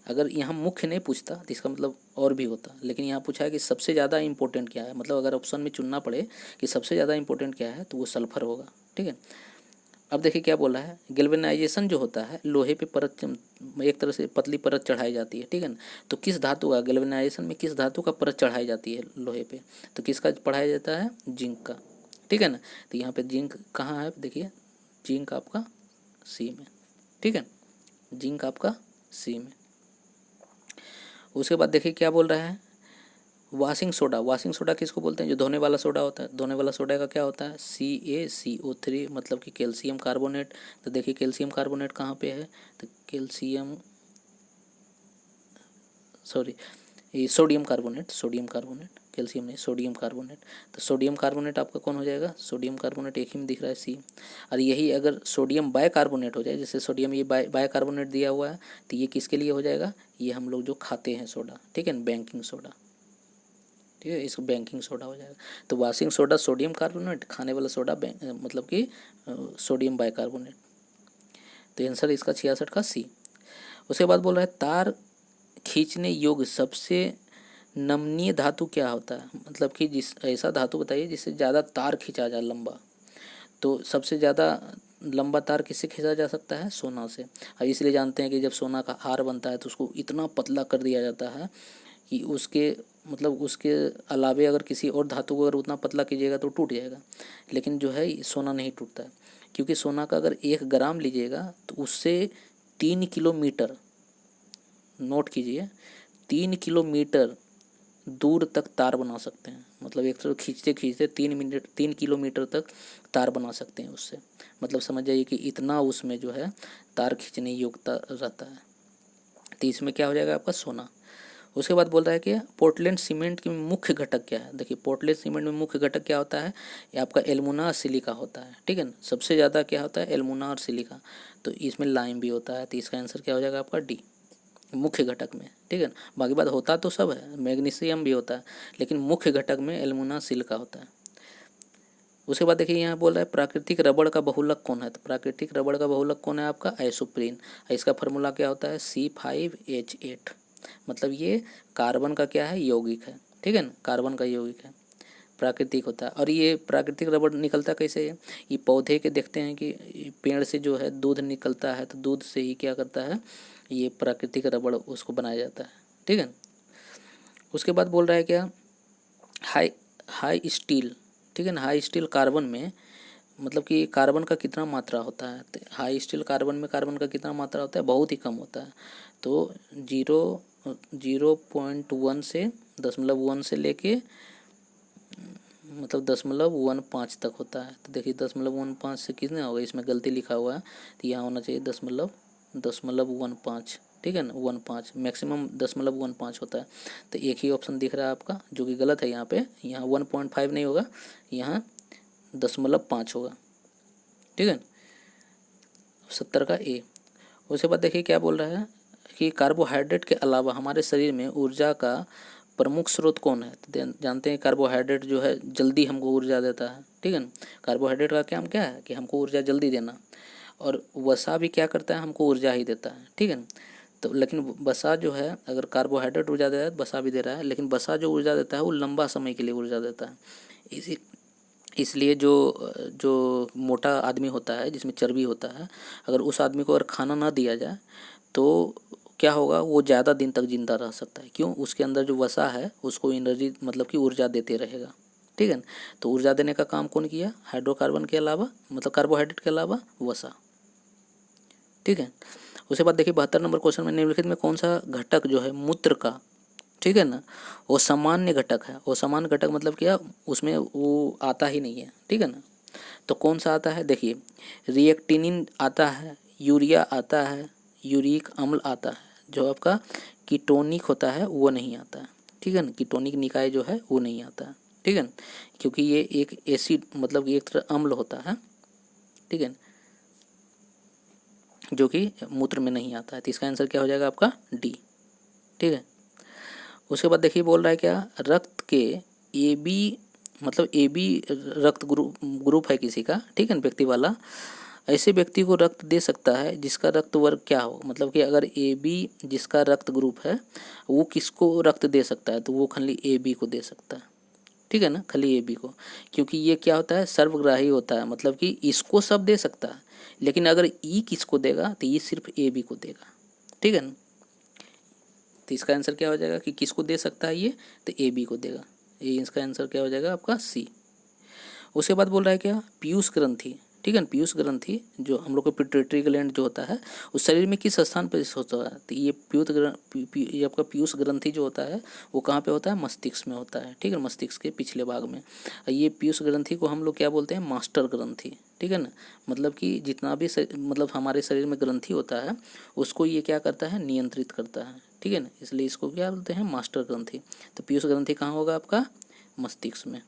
अगर यहाँ मुख्य नहीं पूछता तो इसका मतलब और भी होता, लेकिन यहाँ पूछा है कि सबसे ज़्यादा इंपॉर्टेंट क्या है। मतलब अगर ऑप्शन में चुनना पड़े कि सबसे ज़्यादा इंपॉर्टेंट क्या है, तो वो सल्फर होगा, ठीक है। अब देखिए क्या बोला है। गैल्वेनाइजेशन जो होता है, लोहे पे परत, एक तरह से पतली परत चढ़ाई जाती है, ठीक है ना। तो किस धातु का गैल्वेनाइजेशन में किस धातु का परत चढ़ाई जाती है लोहे पे? तो किसका पढ़ाया जाता है? जिंक का, ठीक है ना। तो यहाँ पे जिंक कहाँ है? देखिए जिंक आपका C में, ठीक है, जिंक आपका C में। उसके बाद देखिए क्या बोल रहा है। वॉशिंग सोडा किसको बोलते हैं? जो धोने वाला सोडा होता है। धोने वाला सोडा का क्या होता है? CaCO3, मतलब कि कैल्शियम कार्बोनेट। तो देखिए कैल्शियम कार्बोनेट कहाँ पे है? तो सोडियम कार्बोनेट, कैल्शियम नहीं, सोडियम कार्बोनेट। तो सोडियम कार्बोनेट आपका कौन हो जाएगा? सोडियम कार्बोनेट एक ही में दिख रहा है C। और यही अगर सोडियम बाइकार्बोनेट हो जाए, जैसे सोडियम ये बाइकार्बोनेट दिया हुआ है, तो ये किसके लिए हो जाएगा? ये हम लोग जो खाते हैं सोडा, ठीक है ना, बेकिंग सोडा, ठीक है, इसको बेकिंग सोडा हो जाएगा। तो वॉशिंग सोडा सोडियम कार्बोनेट, खाने वाला सोडा मतलब कि सोडियम बाइकार्बोनेट। तो आंसर इसका 66 का C। उसके बाद बोल रहा है तार खींचने योग्य सबसे नमनीय धातु क्या होता है? मतलब कि जिस ऐसा धातु बताइए जिससे ज़्यादा तार खींचा जाए लंबा। तो सबसे ज़्यादा लंबा तार किससे खींचा जा सकता है? सोना से। और इसलिए जानते हैं कि जब सोना का हार बनता है तो उसको इतना पतला कर दिया जाता है कि उसके मतलब उसके अलावे अगर किसी और धातु को अगर उतना पतला कीजिएगा तो टूट जाएगा। लेकिन जो है सोना नहीं टूटता है, क्योंकि सोना का अगर 1 ग्राम लीजिएगा तो उससे 3 किलोमीटर, नोट कीजिए, 3 किलोमीटर दूर तक तार बना सकते हैं। मतलब एक तरफ खींचते खींचते 3 किलोमीटर तक तार बना सकते हैं उससे। मतलब समझ जाइए कि इतना उसमें जो है तार खींचने योग्यता रहता है। तो इसमें क्या हो जाएगा? आपका सोना। उसके बाद बोल रहा है कि पोर्टलैंड सीमेंट के मुख्य घटक क्या है? देखिए पोर्टलैंड सीमेंट में मुख्य घटक क्या होता है? ये आपका एल्युमिना और सिलिका होता है, ठीक है ना। सबसे ज़्यादा क्या होता है? एल्युमिना और सिलिका। तो इसमें लाइम भी होता है। तो इसका आंसर क्या हो जाएगा? आपका D, मुख्य घटक में, ठीक है ना। बाकी बात होता तो सब है, मैग्नीशियम भी होता है, लेकिन मुख्य घटक में एल्युमिना सिलिका होता है। उसके बाद देखिए यहाँ बोल रहा है प्राकृतिक रबड़ का बहुलक कौन है? तो प्राकृतिक रबड़ का बहुलक कौन है? आपका आइसोप्रीन। इसका फार्मूला क्या होता है? C5H8। मतलब ये कार्बन का क्या है? यौगिक है, ठीक है ना, कार्बन का यौगिक है, प्राकृतिक होता है। और ये प्राकृतिक रबड़ निकलता कैसे है? ये पौधे के देखते हैं कि पेड़ से जो है दूध निकलता है, तो दूध से ही क्या करता है? ये प्राकृतिक रबड़ उसको बनाया जाता है, ठीक है। उसके बाद बोल रहा है क्या? हाई हाई स्टील, ठीक है ना, हाई स्टील कार्बन में मतलब कि कार्बन का कितना मात्रा होता है, तो हाई स्टील कार्बन में कार्बन का कितना मात्रा होता है, बहुत ही कम होता है। तो 0.1 से 0.1 से लेके मतलब 0.15 तक होता है। तो देखिए 0.15 से कितने होगा, इसमें गलती लिखा हुआ है, तो यहाँ होना चाहिए 0.15, ठीक है ना, 15 मैक्सिमम 0.15 होता है। तो एक ही ऑप्शन दिख रहा है आपका जो कि गलत है, यहाँ पे यहाँ 1.5 नहीं होगा, यहाँ 0.5 होगा, ठीक है। 70 का ए। उसके बाद देखिए क्या बोल रहा है कि कार्बोहाइड्रेट के अलावा हमारे शरीर में ऊर्जा का प्रमुख स्रोत कौन है। तो जानते हैं कार्बोहाइड्रेट जो है जल्दी हमको ऊर्जा देता है, ठीक है ना। कार्बोहाइड्रेट का काम क्या है कि हमको ऊर्जा जल्दी देना, और वसा भी क्या करता है, हमको ऊर्जा ही देता है, ठीक है ना। तो लेकिन वसा जो है, अगर कार्बोहाइड्रेट ऊर्जा दे रहा है वसा भी दे रहा है, लेकिन वसा जो ऊर्जा देता है वो लंबा समय के लिए ऊर्जा देता है। इसलिए जो जो मोटा आदमी होता है जिसमें चर्बी होता है, अगर उस आदमी को अगर खाना ना दिया जाए तो क्या होगा, वो ज़्यादा दिन तक जिंदा रह सकता है। क्यों, उसके अंदर जो वसा है उसको एनर्जी मतलब कि ऊर्जा देते रहेगा, ठीक है ना। तो ऊर्जा देने का काम कौन किया, हाइड्रोकार्बन के अलावा, मतलब कार्बोहाइड्रेट के अलावा वसा, ठीक है। उसके बाद देखिए 72 नंबर क्वेश्चन में निम्नलिखित में कौन सा घटक जो है मूत्र का, ठीक है ना, वो सामान्य घटक है। वो सामान्य घटक मतलब क्या, उसमें वो आता ही नहीं है, ठीक है ना। तो कौन सा आता है, देखिए रिएक्टिनिन आता है, यूरिया आता है, यूरिक अम्ल आता है। जो आपका कीटोनिक होता है वो नहीं आता है, ठीक है ना। कीटोनिक निकाय जो है वो नहीं आता है, ठीक है ना, क्योंकि ये एक एसिड मतलब एक तरह अम्ल होता है, ठीक है ना, जो कि मूत्र में नहीं आता है। तो इसका आंसर क्या हो जाएगा आपका डी, ठीक है। उसके बाद देखिए बोल रहा है क्या, रक्त के ए बी मतलब ए बी रक्त ग्रुप है किसी का, ठीक है ना, व्यक्ति वाला, ऐसे व्यक्ति को रक्त दे सकता है जिसका रक्त वर्ग क्या हो। मतलब कि अगर ए बी जिसका रक्त ग्रुप है वो किसको रक्त दे सकता है, तो वो खाली ए बी को दे सकता है, ठीक है ना, खाली ए बी को। क्योंकि ये क्या होता है, सर्वग्राही होता है, मतलब कि इसको सब दे सकता है, लेकिन अगर ई किसको देगा तो ये सिर्फ ए बी को देगा, ठीक है ना। तो इसका आंसर क्या हो जाएगा कि किसको दे सकता है ये, तो ए बी को देगा। ये इसका आंसर क्या हो जाएगा आपका सी। उसके बाद बोल रहा है क्या, पीयूष ग्रंथि, ठीक है ना, पीयूष ग्रंथि जो हम लोग को पिट्यूटरी ग्लैंड जो होता है उस शरीर में किस स्थान पर होता है, तो ये ये आपका पीयूष ग्रंथि जो होता है वो कहाँ पे होता है, मस्तिष्क में होता है, ठीक है, मस्तिष्क के पिछले भाग में। ये पीयूष ग्रंथि को हम लोग क्या बोलते हैं, मास्टर ग्रंथि, ठीक है ना। मतलब कि जितना भी मतलब हमारे शरीर में ग्रंथि होता है उसको ये क्या करता है, नियंत्रित करता है, ठीक है ना, इसलिए इसको क्या बोलते हैं, मास्टर ग्रंथि। तो पीयूष ग्रंथि कहाँ होगा आपका, मस्तिष्क में।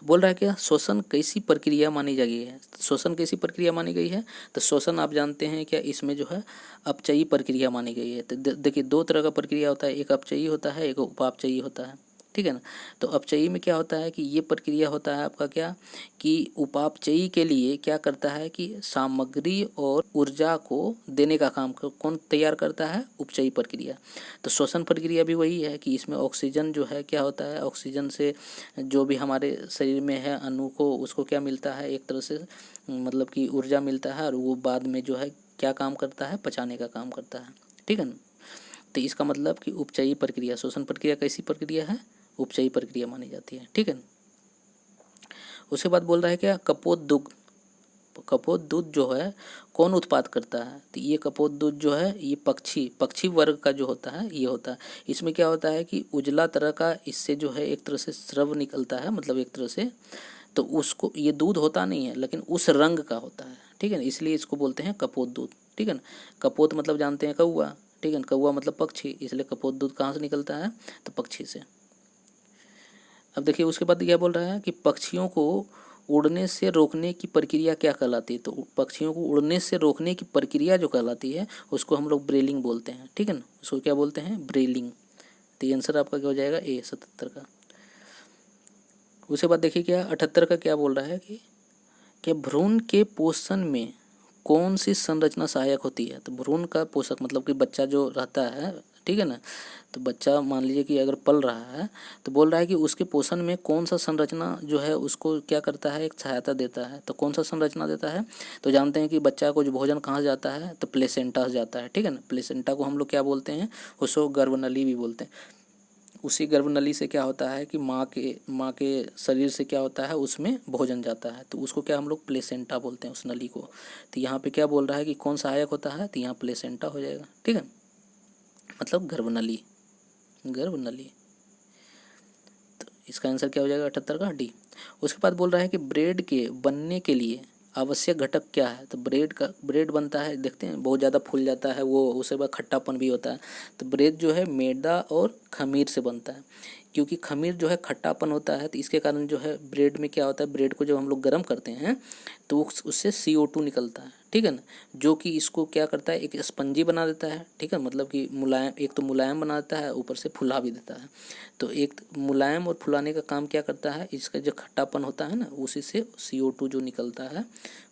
बोल रहा है क्या, श्वसन कैसी प्रक्रिया मानी गई है। श्वसन कैसी प्रक्रिया मानी गई है, तो श्वसन आप जानते हैं क्या, इसमें जो है अपचयी प्रक्रिया मानी गई है। तो देखिए दो तरह का प्रक्रिया होता है, एक अपचयी होता है, एक उपापचयी होता है, ठीक है ना। तो अपचयी में क्या होता है कि ये प्रक्रिया होता है आपका क्या, कि उपापचयी के लिए क्या करता है कि सामग्री और ऊर्जा को देने का काम कौन तैयार करता है, उपचयी प्रक्रिया। तो श्वसन प्रक्रिया भी वही है कि इसमें ऑक्सीजन जो है क्या होता है, ऑक्सीजन से जो भी हमारे शरीर में है अणु को उसको क्या मिलता है, एक तरह से मतलब कि ऊर्जा मिलता है, और वो बाद में जो है क्या काम करता है, पचाने का काम करता है, ठीक है ना। तो इसका मतलब कि उपचयी प्रक्रिया, श्वसन प्रक्रिया कैसी प्रक्रिया है, उपचयी प्रक्रिया मानी जाती है, ठीक है। उसके बाद बोल रहा है क्या, कपोत दूध जो है कौन उत्पाद करता है, तो ये कपोत दूध जो है ये पक्षी वर्ग का जो होता है ये होता है। इसमें क्या होता है कि उजला तरह का इससे जो है एक तरह से स्रव निकलता है, मतलब एक तरह से, तो उसको ये दूध होता नहीं है लेकिन उस रंग का होता है, ठीक है ना, इसलिए इसको बोलते हैं कपोत दूध, ठीक है ना। कपोत मतलब जानते हैं कौआ, ठीक है ना, कौआ मतलब पक्षी, इसलिए कपोत दूध कहाँ से निकलता है, तो पक्षी से। अब देखिए उसके बाद क्या बोल रहा है कि पक्षियों को उड़ने से रोकने की प्रक्रिया क्या कहलाती है, तो पक्षियों को उड़ने से रोकने की प्रक्रिया जो कहलाती है उसको हम लोग ब्रेलिंग बोलते हैं, ठीक है ना, उसको क्या बोलते हैं, ब्रेलिंग। तो आंसर आपका क्या हो जाएगा, ए 77 का। उसके बाद देखिए क्या 78 का क्या बोल रहा है कि क्या भ्रूण के पोषण में कौन सी संरचना सहायक होती है। तो भ्रूण का पोषक मतलब कि बच्चा जो रहता है, ठीक है ना, तो बच्चा मान लीजिए कि अगर पल रहा है तो बोल रहा है कि उसके पोषण में कौन सा संरचना जो है उसको क्या करता है, एक सहायता देता है। तो कौन सा संरचना देता है, तो जानते हैं कि बच्चा को जो भोजन कहाँ से जाता है, तो प्लेसेंटा से जाता है, ठीक है ना। प्लेसेंटा को हम लोग क्या बोलते हैं, उसको गर्भनली भी बोलते हैं। उसी गर्भनली से क्या होता है कि माँ के शरीर से क्या होता है, उसमें भोजन जाता है, तो उसको क्या हम लोग प्लेसेंटा बोलते हैं उस नली को। तो यहाँ पे क्या बोल रहा है कि कौन सहायक होता है, तो यहाँ प्लेसेंटा हो जाएगा, ठीक है, मतलब गर्भनली, गर्भनली। तो इसका आंसर क्या हो जाएगा 78 का डी। उसके बाद बोल रहा है कि ब्रेड के बनने के लिए आवश्यक घटक क्या है। तो ब्रेड बनता है, देखते हैं बहुत ज़्यादा फूल जाता है वो, उसके बाद खट्टापन भी होता है। तो ब्रेड जो है मैदा और खमीर से बनता है, क्योंकि खमीर जो है खट्टापन होता है, तो इसके कारण जो है ब्रेड में क्या होता है, ब्रेड को जब हम लोग गर्म करते हैं तो उससे CO2 निकलता है, ठीक है ना, जो कि इसको क्या करता है, एक स्पंजी बना देता है, ठीक है, मतलब कि मुलायम, एक तो मुलायम बना देता है, ऊपर से फुला भी देता है। तो एक मुलायम और फुलाने का काम क्या करता है, इसका जो खट्टापन होता है ना, उसी से CO2 जो निकलता है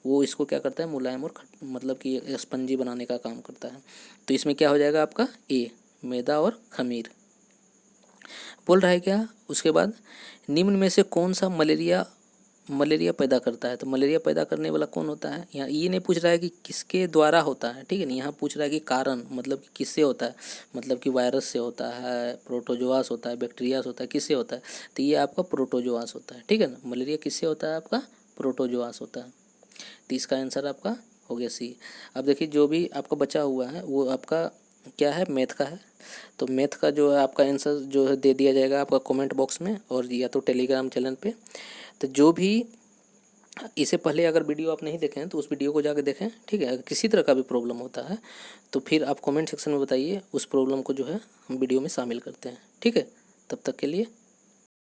वो इसको क्या करता है, मुलायम और मतलब कि स्पंजी बनाने का काम करता है। तो इसमें क्या हो जाएगा आपका ए, मैदा और खमीर। बोल रहा है क्या उसके बाद, निम्न में से कौन सा मलेरिया पैदा करता है। तो मलेरिया पैदा करने वाला कौन होता है, यहाँ ये नहीं पूछ रहा है कि किसके द्वारा होता है, ठीक है ना, यहाँ पूछ रहा है कि कारण, मतलब कि किससे होता है, मतलब कि वायरस से होता है, प्रोटोजोआस होता है, बैक्टीरिया होता है, किससे होता है। तो ये आपका प्रोटोजोआस होता है, ठीक है ना, मलेरिया किससे होता है, आपका प्रोटोजोआस होता है। तो इसका आंसर आपका हो गया सी। अब देखिए जो भी आपका बचा हुआ है वो आपका क्या है, मैथ का है। तो मैथ का जो है आपका आंसर जो है दे दिया जाएगा आपका कमेंट बॉक्स में, और या तो टेलीग्राम चैनल पे। तो जो भी इससे पहले अगर वीडियो आप नहीं देखें तो उस वीडियो को जाकर देखें, ठीक है। अगर किसी तरह का भी प्रॉब्लम होता है तो फिर आप कमेंट सेक्शन में बताइए, उस प्रॉब्लम को जो है हम वीडियो में शामिल करते हैं, ठीक है। तब तक के लिए